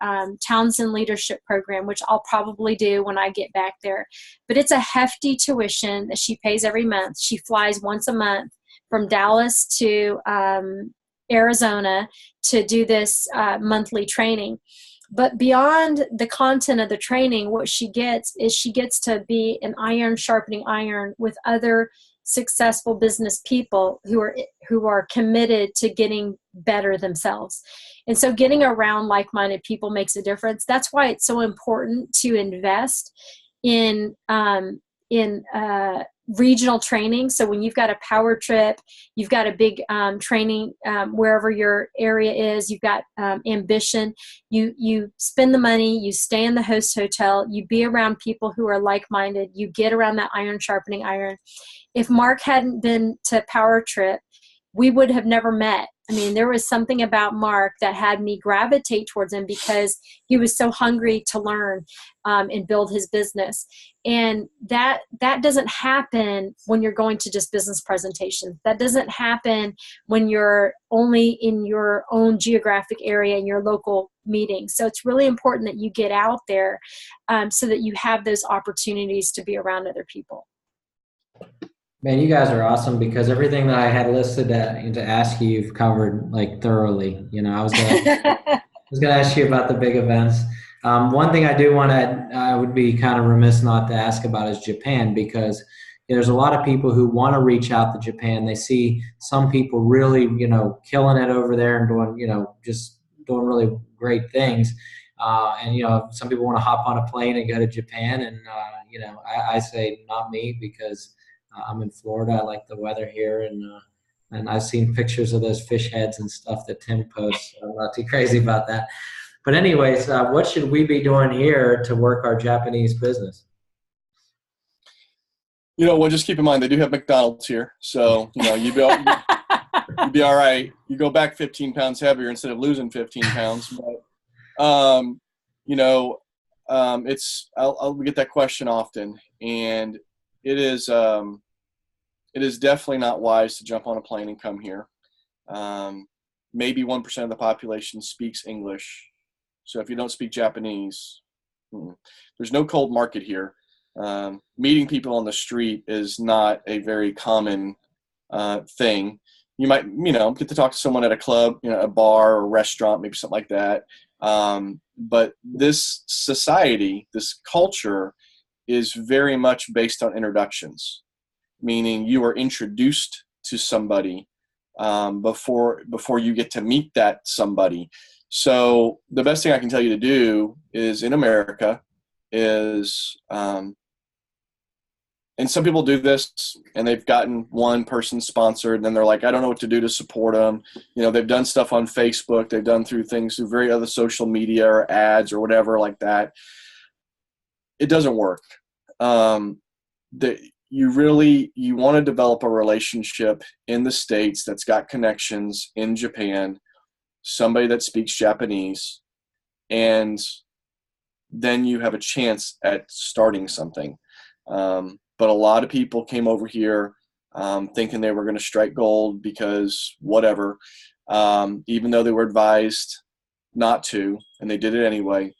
Townsend Leadership Program, which I'll probably do when I get back there. But it's a hefty tuition that she pays every month. She flies once a month from Dallas to Arizona to do this monthly training. But beyond the content of the training, what she gets is she gets to be an iron sharpening iron with other successful business people who are committed to getting better themselves. And so getting around like-minded people makes a difference. That's why it's so important to invest in regional training. So when you've got a power trip, you've got a big training wherever your area is, you've got ambition, you spend the money, you stay in the host hotel, you be around people who are like-minded, you get around that iron sharpening iron. If Mark hadn't been to Power Trip, we would have never met. I mean, there was something about Mark that had me gravitate towards him because he was so hungry to learn and build his business. And that doesn't happen when you're going to just business presentations. That doesn't happen when you're only in your own geographic area in your local meetings. So it's really important that you get out there so that you have those opportunities to be around other people. Man, you guys are awesome because everything that I had listed to ask you, you've covered like thoroughly. I was gonna ask you about the big events. One thing I do want to, I would be kind of remiss not to ask about is Japan, because there's a lot of people who want to reach out to Japan. They see some people really, killing it over there and doing, just doing really great things. And some people want to hop on a plane and go to Japan, and I say not me because I'm in Florida. I like the weather here, and I've seen pictures of those fish heads and stuff that Tim posts. So I'm not too crazy about that. But anyways, what should we be doing here to work our Japanese business? Well, just keep in mind they do have McDonald's here, so you'd be all right. You go back 15 pounds heavier instead of losing 15 pounds. But I'll get that question often, and it is definitely not wise to jump on a plane and come here. Maybe 1% of the population speaks English. So if you don't speak Japanese, there's no cold market here. Meeting people on the street is not a very common thing. You might, get to talk to someone at a club, a bar or a restaurant, maybe something like that. But this society, this culture is very much based on introductions, meaning you are introduced to somebody before you get to meet that somebody. So the best thing I can tell you to do is in America, is, and some people do this and they've gotten one person sponsored and then they're like, I don't know what to do to support them. You know, they've done stuff on Facebook. They've done through very other social media or ads or whatever like that. It doesn't work. You want to develop a relationship in the States that's got connections in Japan, somebody that speaks Japanese, and then you have a chance at starting something. But a lot of people came over here thinking they were going to strike gold because whatever, even though they were advised not to, and they did it anyway.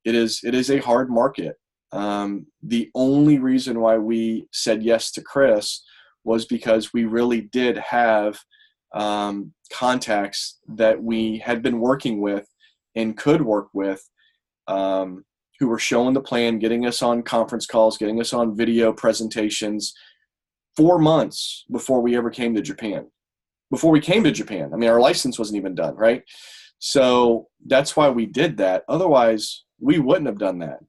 It is a hard market. The only reason why we said yes to Chris was because we really did have contacts that we had been working with and could work with, who were showing the plan, getting us on conference calls, getting us on video presentations 4 months before we ever came to Japan. Before we came to Japan, I mean, our license wasn't even done, right? So that's why we did that. Otherwise, we wouldn't have done that.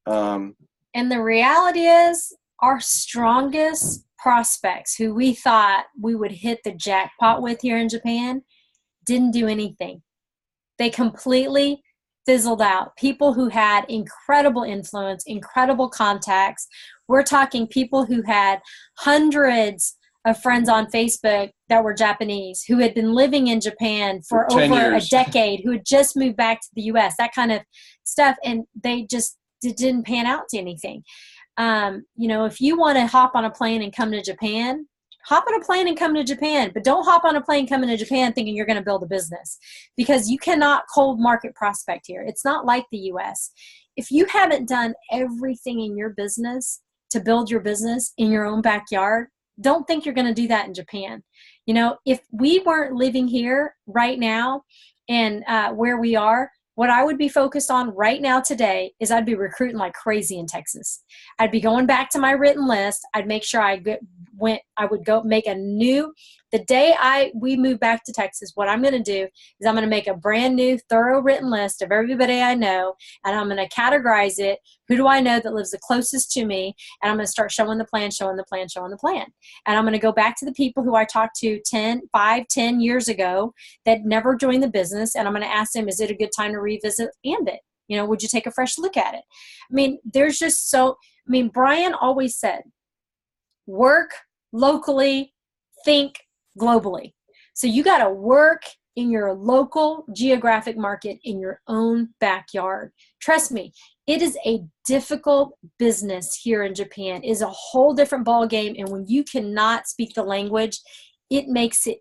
And the reality is, our strongest prospects who we thought we would hit the jackpot with here in Japan didn't do anything. They completely fizzled out. People who had incredible influence, incredible contacts. We're talking people who had hundreds of friends on Facebook that were Japanese, who had been living in Japan for over 10 years. a decade, who had just moved back to the US, that kind of stuff. And they just didn't pan out to anything. You know, if you want to hop on a plane and come to Japan, hop on a plane and come to Japan, but don't hop on a plane coming to Japan thinking you're going to build a business, because you cannot cold market prospect here. It's not like the US. If you haven't done everything in your business to build your business in your own backyard, don't think you're going to do that in Japan. You know, if we weren't living here right now and where we are, what I would be focused on right now today is I'd be recruiting like crazy in Texas. I'd be going back to my written list. I'd make sure I would go make a new, the day we move back to Texas, what I'm going to do is I'm going to make a brand new thorough written list of everybody I know, and I'm going to categorize it. Who do I know that lives the closest to me? And I'm going to start showing the plan. And I'm going to go back to the people who I talked to 10 years ago that never joined the business. And I'm going to ask them, is it a good time to revisit Ambit? You know, would you take a fresh look at it? I mean, Brian always said, work locally, think globally. So you got to work in your local geographic market in your own backyard. Trust me, it is a difficult business here in Japan. It is a whole different ball game. And when you cannot speak the language, it makes it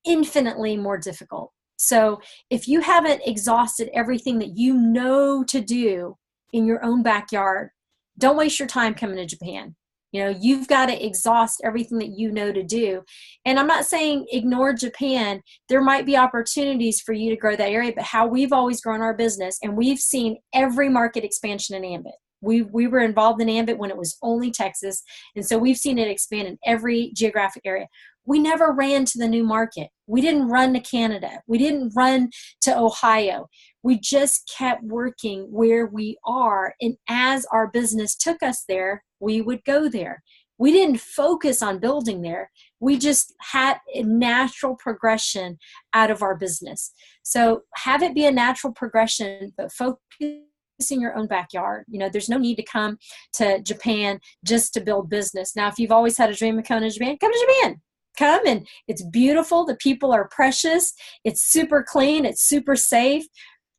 infinitely more difficult. So if you haven't exhausted everything that you know to do in your own backyard, don't waste your time coming to Japan. You know, you've got to exhaust everything that you know to do. And I'm not saying ignore Japan. There might be opportunities for you to grow that area, but how we've always grown our business, and we've seen every market expansion in Ambit. We were involved in Ambit when it was only Texas. And so we've seen it expand in every geographic area. We never ran to the new market. We didn't run to Canada. We didn't run to Ohio. We just kept working where we are. And as our business took us there, we would go there. We didn't focus on building there. We just had a natural progression out of our business. So have it be a natural progression, but focus in your own backyard. You know, there's no need to come to Japan just to build business. Now, if you've always had a dream of coming to Japan, come to Japan. Come, and it's beautiful. The people are precious. It's super clean. It's super safe.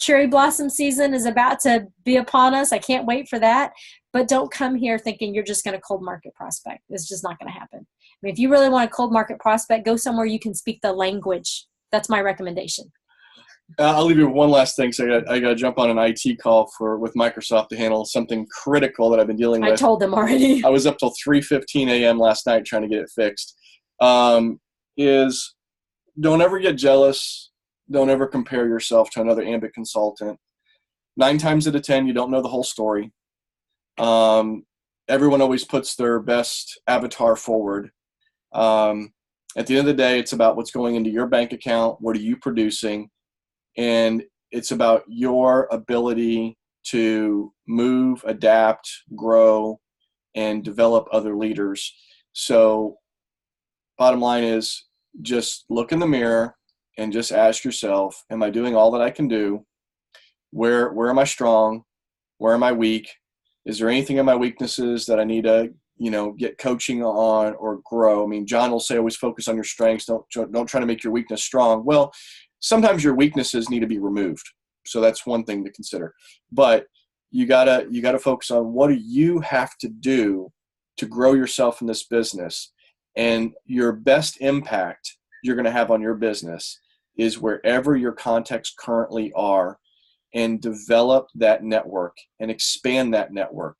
Cherry blossom season is about to be upon us. I can't wait for that. But don't come here thinking you're just going to cold market prospect. It's just not going to happen. I mean, if you really want a cold market prospect, go somewhere you can speak the language. That's my recommendation. I'll leave you with one last thing. So I got to jump on an IT call with Microsoft to handle something critical that I've been dealing with. I told them already. I was up till 3:15 a.m. last night trying to get it fixed. Is don't ever get jealous. Don't ever compare yourself to another Ambit consultant. 9 times out of 10, you don't know the whole story. Everyone always puts their best avatar forward. At the end of the day, it's about what's going into your bank account. What are you producing? And it's about your ability to move, adapt, grow, and develop other leaders. So bottom line is, just look in the mirror and just ask yourself, am I doing all that I can do? Where am I strong? Where am I weak? Is there anything in my weaknesses that I need to, get coaching on or grow? I mean, John will say, always focus on your strengths. Don't try to make your weakness strong. Well, sometimes your weaknesses need to be removed. So that's one thing to consider. But you gotta focus on, what do you have to do to grow yourself in this business? And your best impact you're going to have on your business is wherever your contacts currently are, and develop that network and expand that network.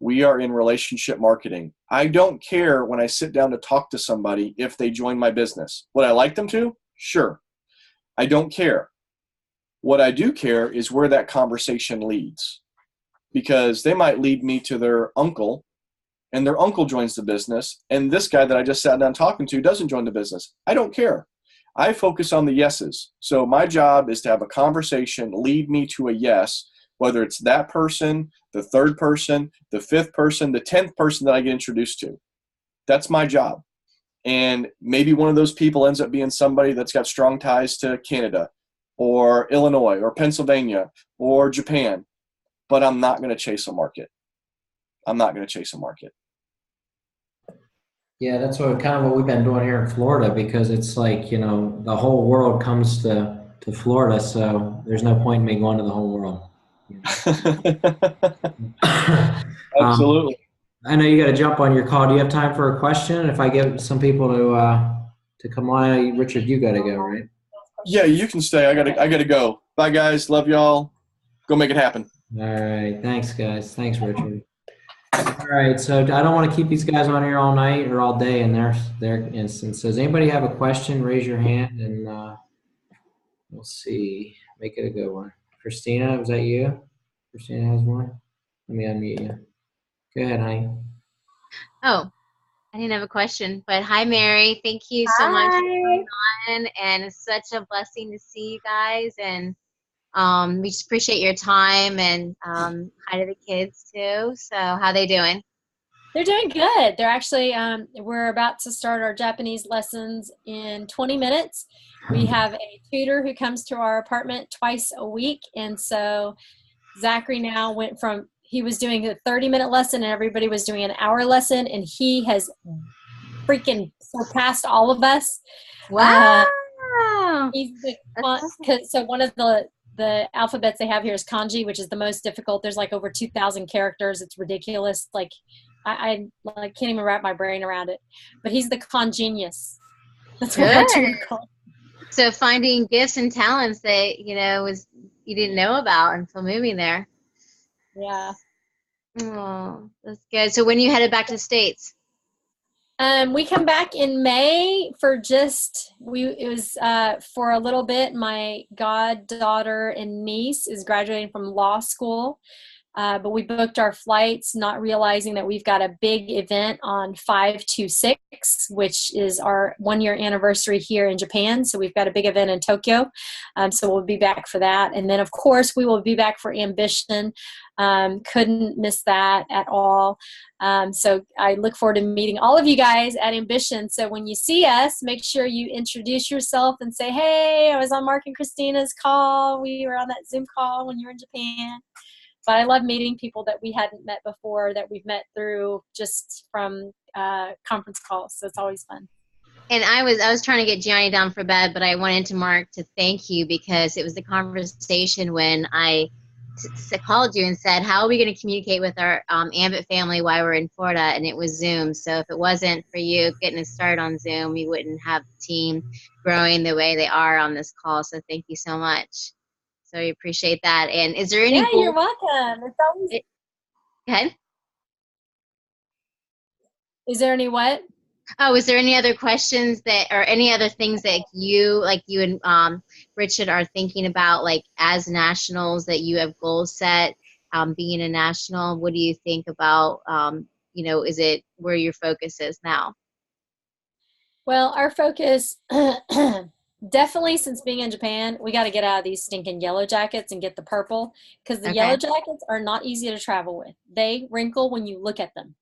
We are in relationship marketing. I don't care when I sit down to talk to somebody if they join my business. Would I like them to? Sure. I don't care. What I do care is where that conversation leads, because they might lead me to their uncle, and their uncle joins the business, and this guy that I just sat down talking to doesn't join the business. I don't care. I focus on the yeses. So my job is to have a conversation lead me to a yes, whether it's that person, the third person, the fifth person, the 10th person that I get introduced to. That's my job. And maybe one of those people ends up being somebody that's got strong ties to Canada or Illinois or Pennsylvania or Japan. But I'm not going to chase a market. I'm not going to chase a market. Yeah, that's what we've been doing here in Florida, because it's like, the whole world comes to Florida, so there's no point in me going to the whole world. Absolutely. I know you got to jump on your call. Do you have time for a question? If I get some people to come on, Richard, you got to go, right? Yeah, you can stay. I gotta go. Bye, guys. Love y'all. Go make it happen. All right. Thanks, guys. Thanks, Richard. All right, so I don't want to keep these guys on here all night or all day in their instance. Does anybody have a question? Raise your hand, and we'll see. Make it a good one. Christina, was that you? Christina has one. Let me unmute you. Go ahead, honey. Oh, I didn't have a question, but hi, Mary. Thank you so much for coming on, and it's such a blessing to see you guys, and we just appreciate your time, and hi to the kids too. So how they doing? They're doing good. They're actually, we're about to start our Japanese lessons in 20 minutes. We have a tutor who comes to our apartment twice a week. And so Zachary now went from, he was doing a 30-minute lesson and everybody was doing an hour lesson, and he has freaking surpassed all of us. Wow. He's so one of the alphabets they have here is kanji, which is the most difficult. There's like over 2,000 characters. It's ridiculous. Like I can't even wrap my brain around it. But he's the congenius. That's what I do call him. So finding gifts and talents that you didn't know about until moving there. Yeah. Oh, that's good. So when you headed back to the States? We come back in May for for a little bit. My goddaughter and niece is graduating from law school. But we booked our flights, not realizing that we've got a big event on 5/26, which is our 1-year anniversary here in Japan. So we've got a big event in Tokyo. So we'll be back for that. And then, of course, we will be back for Ambition. Couldn't miss that at all. So I look forward to meeting all of you guys at Ambition. So when you see us, make sure you introduce yourself and say, hey, I was on Mark and Christina's call. We were on that Zoom call when you were in Japan. But I love meeting people that we hadn't met before, that we've met through just from conference calls. So it's always fun. And I was trying to get Gianni down for bed, but I wanted to Mark to thank you, because it was the conversation when I called you and said, how are we going to communicate with our Ambit family while we're in Florida? And it was Zoom. So if it wasn't for you getting us started on Zoom, we wouldn't have the team growing the way they are on this call. So thank you so much. So we appreciate that. And is there any? Yeah, you're welcome. It's always. Okay. Is there any what? Oh, is there any other questions or any other things that you and Richard are thinking about, like as nationals, that you have goals set, being a national? What do you think about, is it where your focus is now? Well, our focus, definitely since being in Japan, we got to get out of these stinking yellow jackets and get the purple, because the yellow jackets are not easy to travel with. They wrinkle when you look at them.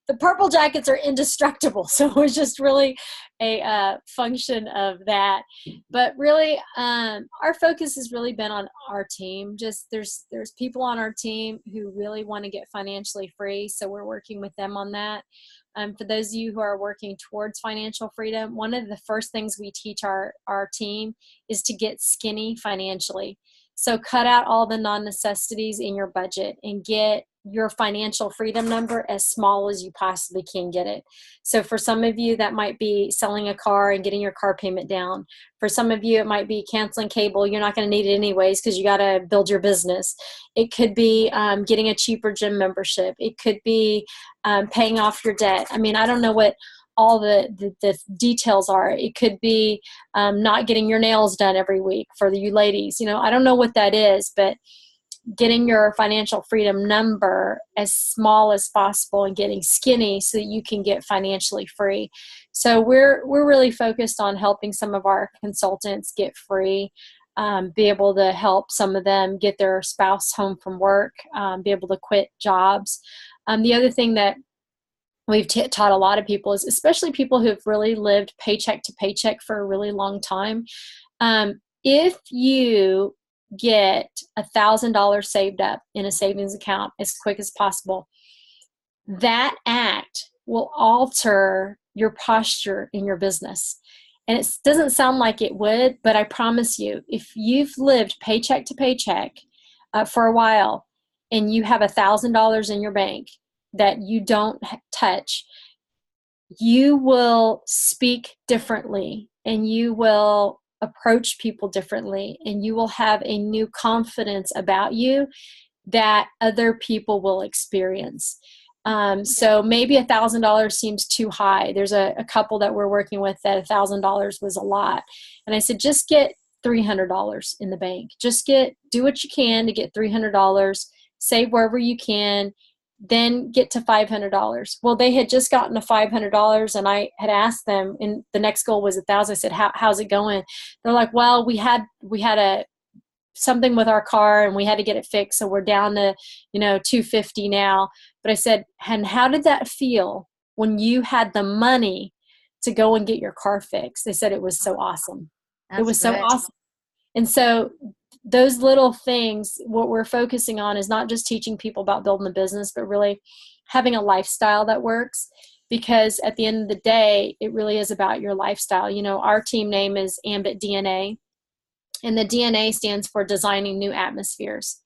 The purple jackets are indestructible. So it was just really a function of that. But really, our focus has really been on our team. Just there's people on our team who really want to get financially free. So we're working with them on that. For those of you who are working towards financial freedom, one of the first things we teach our team is to get skinny financially. So cut out all the non-necessities in your budget and get your financial freedom number as small as you possibly can get it. So for some of you, that might be selling a car and getting your car payment down. For some of you, it might be canceling cable. You're not going to need it anyways because you got to build your business. It could be getting a cheaper gym membership. It could be paying off your debt. I mean, I don't know what all the details are. It could be not getting your nails done every week for you ladies. You know, I don't know what that is, but getting your financial freedom number as small as possible and getting skinny so that you can get financially free. So we're really focused on helping some of our consultants get free, be able to help some of them get their spouse home from work, be able to quit jobs. The other thing that we've taught a lot of people is, especially people who've really lived paycheck to paycheck for a really long time, if you get $1,000 saved up in a savings account as quick as possible, that act will alter your posture in your business. And it doesn't sound like it would, but I promise you, if you've lived paycheck to paycheck for a while and you have $1,000 in your bank that you don't touch, you will speak differently and you will approach people differently, and you will have a new confidence about you that other people will experience. So maybe $1,000 seems too high. There's a couple that we're working with that $1,000 was a lot. And I said, just get $300 in the bank. Just do what you can to get $300, save wherever you can, then get to $500. Well, they had just gotten to $500, and I had asked them, and the next goal was 1,000. I said, how's it going? They're like, well, we had something with our car and we had to get it fixed. So we're down to, $250 now. But I said, and how did that feel when you had the money to go and get your car fixed? They said it was so awesome. It was so awesome. And so those little things, what we're focusing on is not just teaching people about building a business, but really having a lifestyle that works. Because at the end of the day, it really is about your lifestyle. Our team name is Ambit DNA, and the DNA stands for Designing New Atmospheres.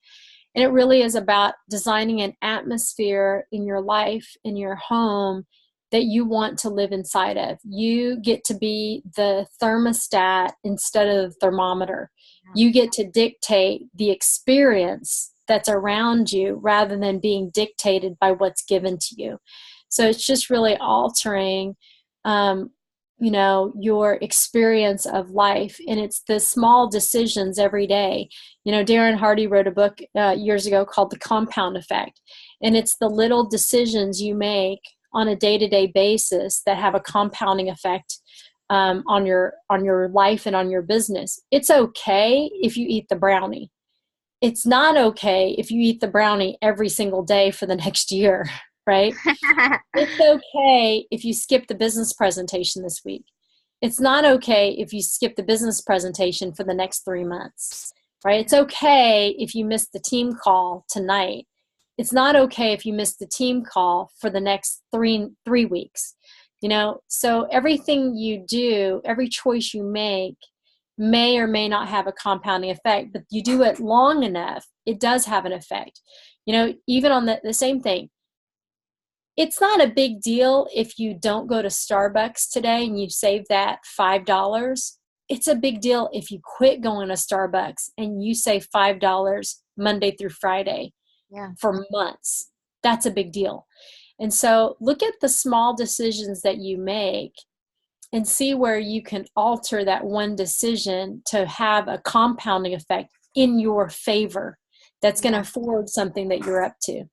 And it really is about designing an atmosphere in your life, in your home, that you want to live inside of. You get to be the thermostat instead of the thermometer. You get to dictate the experience that's around you rather than being dictated by what's given to you. So it's just really altering, your experience of life. And it's the small decisions every day. Darren Hardy wrote a book years ago called The Compound Effect. And it's the little decisions you make on a day-to-day basis that have a compounding effect on your life and on your business. It's okay if you eat the brownie. It's not okay if you eat the brownie every single day for the next year, right? It's okay if you skip the business presentation this week. It's not okay if you skip the business presentation for the next 3 months, right? It's okay if you miss the team call tonight. It's not okay if you miss the team call for the next three weeks. So everything you do, every choice you make may or may not have a compounding effect, but you do it long enough, it does have an effect. Even on the same thing, it's not a big deal if you don't go to Starbucks today and you save that $5. It's a big deal if you quit going to Starbucks and you save $5 Monday through Friday for months. That's a big deal. And so look at the small decisions that you make and see where you can alter that one decision to have a compounding effect in your favor that's going to forward something that you're up to.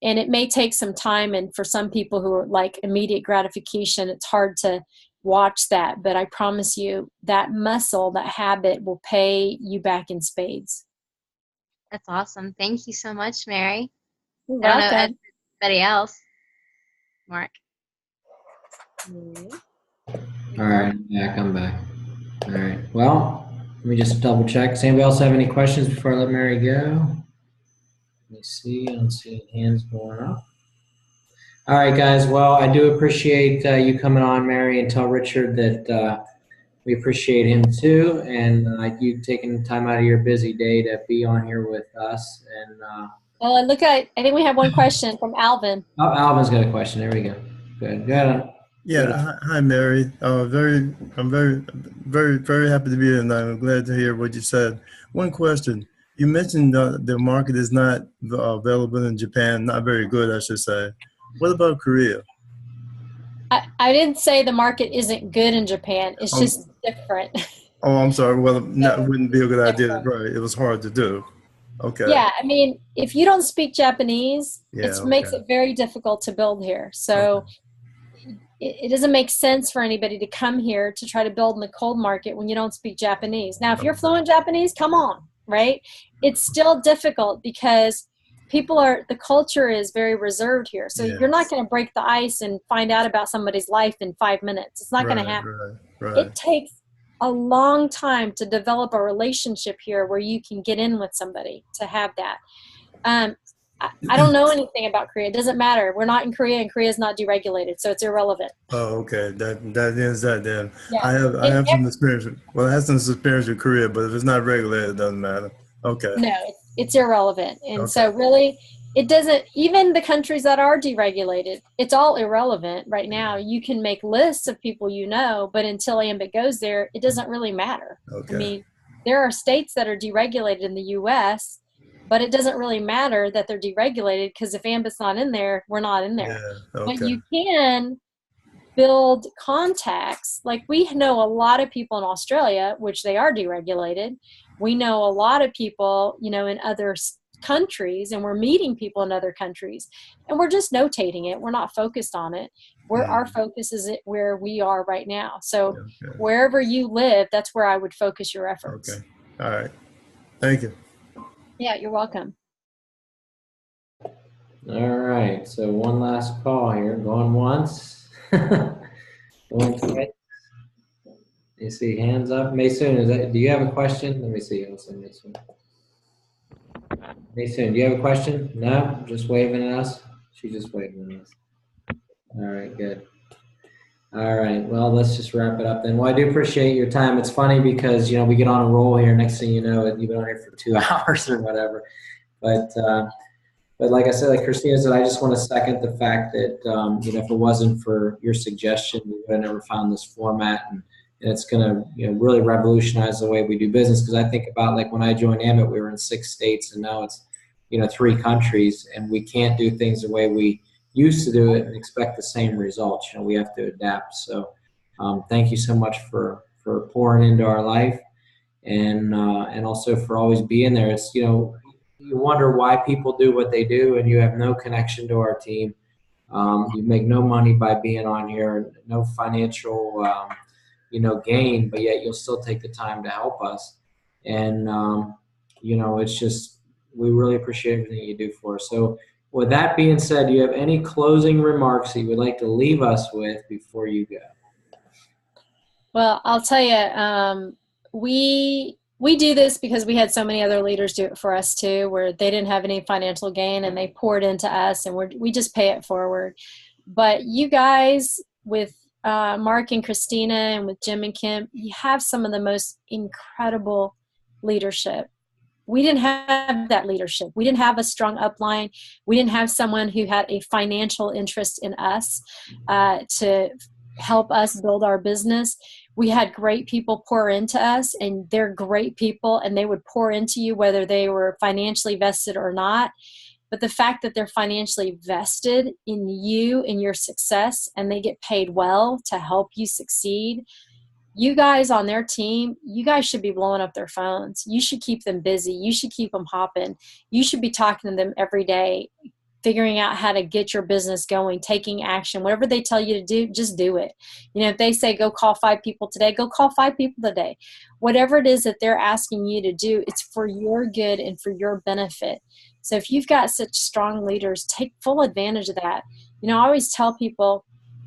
And it may take some time. And for some people who are like immediate gratification, it's hard to, watch that. But I promise you that muscle, that habit will pay you back in spades. That's awesome. Thank you so much, Mary. You're I don't know welcome. anybody else. Mark. All right, yeah, come back. All right. Well, let me just double check. Does anybody else have any questions before I let Mary go? Let me see. I don't see any hands going up. All right, guys. Well, I do appreciate you coming on, Mary, and tell Richard that we appreciate him too, and you taking time out of your busy day to be on here with us. And Well, I think we have one question from Alvin. oh, Alvin's got a question. There we go. Good. Good. Yeah, hi Mary. I'm very happy to be here, and I'm glad to hear what you said. One question: you mentioned the market is not available in Japan, not very good, I should say. What about Korea? I didn't say the market isn't good in Japan. It's just different. Oh, I'm sorry. Well, that So, wouldn't be a good idea. different. Right? It was hard to do. Okay. Yeah, I mean, if you don't speak Japanese, Yeah. it Okay. makes it very difficult to build here. So. Okay. It doesn't make sense for anybody to come here to try to build in the cold market when you don't speak Japanese. Now, if you're fluent Japanese, come on, right? It's still difficult because the culture is very reserved here. So Yes. you're not going to break the ice and find out about somebody's life in 5 minutes. It's not going to happen. Right. It takes a long time to develop a relationship here where you can get in with somebody to have that. I don't know anything about Korea. It doesn't matter. We're not in Korea, and Korea is not deregulated, so it's irrelevant. Oh, okay. That ends that then. Yeah. I have some experience. Well, I have some experience with Korea, but if it's not regulated, it doesn't matter. Okay. No, it's irrelevant. And Okay. so really, it doesn't, even the countries that are deregulated, it's all irrelevant right now. You can make lists of people you know, but until Ambit goes there, it doesn't really matter. Okay. I mean, there are states that are deregulated in the U.S., but it doesn't really matter that they're deregulated because if Ambit's not in there, we're not in there. Yeah. Okay. But you can build contacts. Like we know a lot of people in Australia, which they are deregulated. We know a lot of people, in other countries, and we're meeting people in other countries, and we're just notating it. We're not focused on it. Our focus is where we are right now. So wherever you live, that's where I would focus your efforts. Okay. All right. Thank you. Yeah, you're welcome. All right, so one last call here. Going once. Going twice. You see hands up. Mason, do you have a question? Let me see. Mason. Mason, do you have a question? No? Just waving at us? She's just waving at us. All right, good. All right, well, let's just wrap it up then. Well, I do appreciate your time. It's funny because, we get on a roll here. Next thing you know, you've been on here for 2 hours or whatever. But like I said, like Christina said, I just want to second the fact that, if it wasn't for your suggestion, we would have never found this format. And it's going to, really revolutionize the way we do business. Because I think about like when I joined Ambit, we were in 6 states, and now it's, 3 countries, and we can't do things the way we used to do it and expect the same results. We have to adapt. So thank you so much for pouring into our life, and also for always being there. It's, you wonder why people do what they do, and you have no connection to our team. You make no money by being on here, no financial, gain, but yet you'll still take the time to help us. And, it's just, we really appreciate everything you do for us. So with that being said, do you have any closing remarks that you would like to leave us with before you go? Well, I'll tell you, we do this because we had so many other leaders do it for us too, where they didn't have any financial gain and they poured into us, and we just pay it forward. But you guys, with Mark and Christina and with Jim and Kim, you have some of the most incredible leadership. We didn't have that leadership. We didn't have a strong upline. We didn't have someone who had a financial interest in us to help us build our business. We had great people pour into us, and they're great people, and they would pour into you whether they were financially vested or not. But the fact that they're financially vested in you and your success, and they get paid well to help you succeed, you guys on their team, you guys should be blowing up their phones. You should keep them busy. You should keep them hopping. You should be talking to them every day. figuring out how to get your business going, taking action. Whatever they tell you to do, just do it. You know, if they say go call 5 people today, go call 5 people today. Whatever it is that they're asking you to do, it's for your good and for your benefit. So if you've got such strong leaders, take full advantage of that. You know, I always tell people,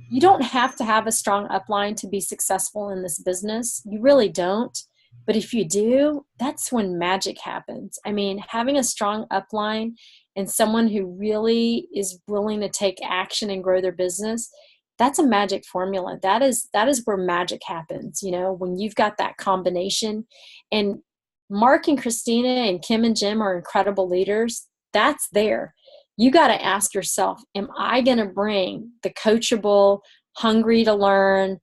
you don't have to have a strong upline to be successful in this business. You really don't. But if you do, that's when magic happens. I mean, having a strong upline and someone who really is willing to take action and grow their business, that's a magic formula. That is where magic happens, you know, when you've got that combination. And Mark and Christina and Kim and Jim are incredible leaders. That's there. You got to ask yourself, am I going to bring the coachable, hungry to learn,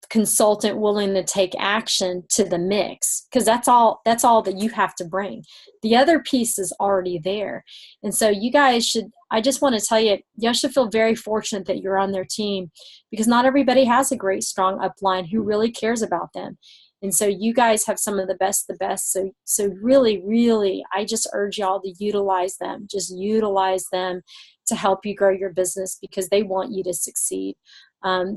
consultant willing to take action to the mix? Because that's all that you have to bring. The other piece is already there. And so you guys should, I just want to tell you, you should feel very fortunate that you're on their team, because not everybody has a great, strong upline who really cares about them. And so you guys have some of the best. So really, really, I just urge y'all to utilize them. Just utilize them to help you grow your business, because they want you to succeed.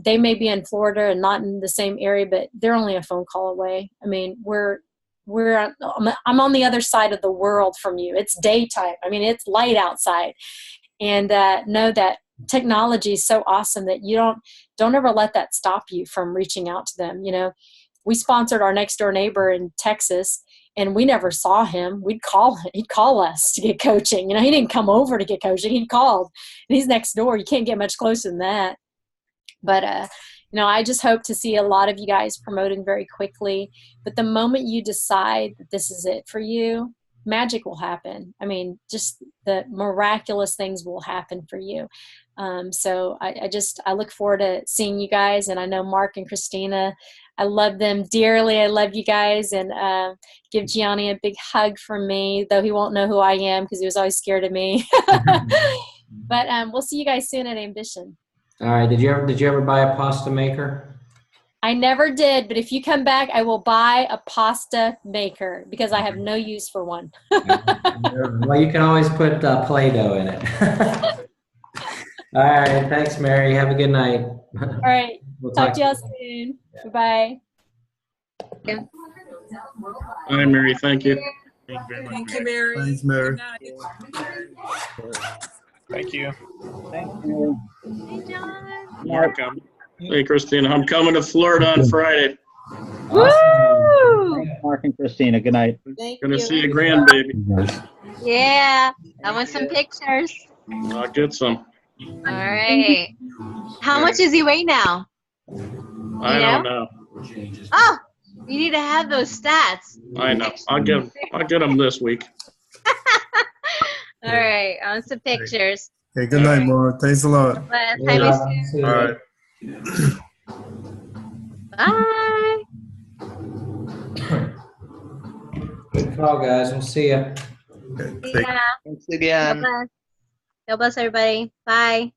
They may be in Florida and not in the same area, but they're only a phone call away. I mean, I'm on the other side of the world from you. It's daytime. I mean, it's light outside. And know that technology is so awesome that you don't ever let that stop you from reaching out to them. You know, we sponsored our next door neighbor in Texas, and we never saw him. He'd call us to get coaching. You know, he didn't come over to get coaching. He called, and he's next door. You can't get much closer than that. But, you know, I just hope to see a lot of you guys promoting very quickly. But the moment you decide that this is it for you, magic will happen. I mean, just the miraculous things will happen for you. So I look forward to seeing you guys. And I know Mark and Christina, I love them dearly. I love you guys. And give Gianni a big hug from me, though he won't know who I am because he was always scared of me. But we'll see you guys soon at Ambition. All right. Did you ever buy a pasta maker? I never did, but if you come back, I will buy a pasta maker because I have no use for one. Well, you can always put Play-Doh in it. All right. Thanks, Mary. Have a good night. All right. We'll talk to y'all soon. Yeah. Bye. All right, Mary. Thank you. Thank you, Mary. Thanks, Mary. Thank you. Thank you. Hey, John. Mark, hey, Christina. I'm coming to Florida on Friday. Woo! Thanks, Mark and Christina. Good night. Gonna see a grandbaby. Yeah, I want some pictures. I'll get some. All right. How much does he weigh now? I don't know. Oh, you need to have those stats. I know. I'll get them this week. All right, I want some pictures. Okay, good night, Mark. Thanks a lot. All right. Bye. Good call, guys. We'll see you. Okay, Yeah. Thanks again. God bless everybody. Bye.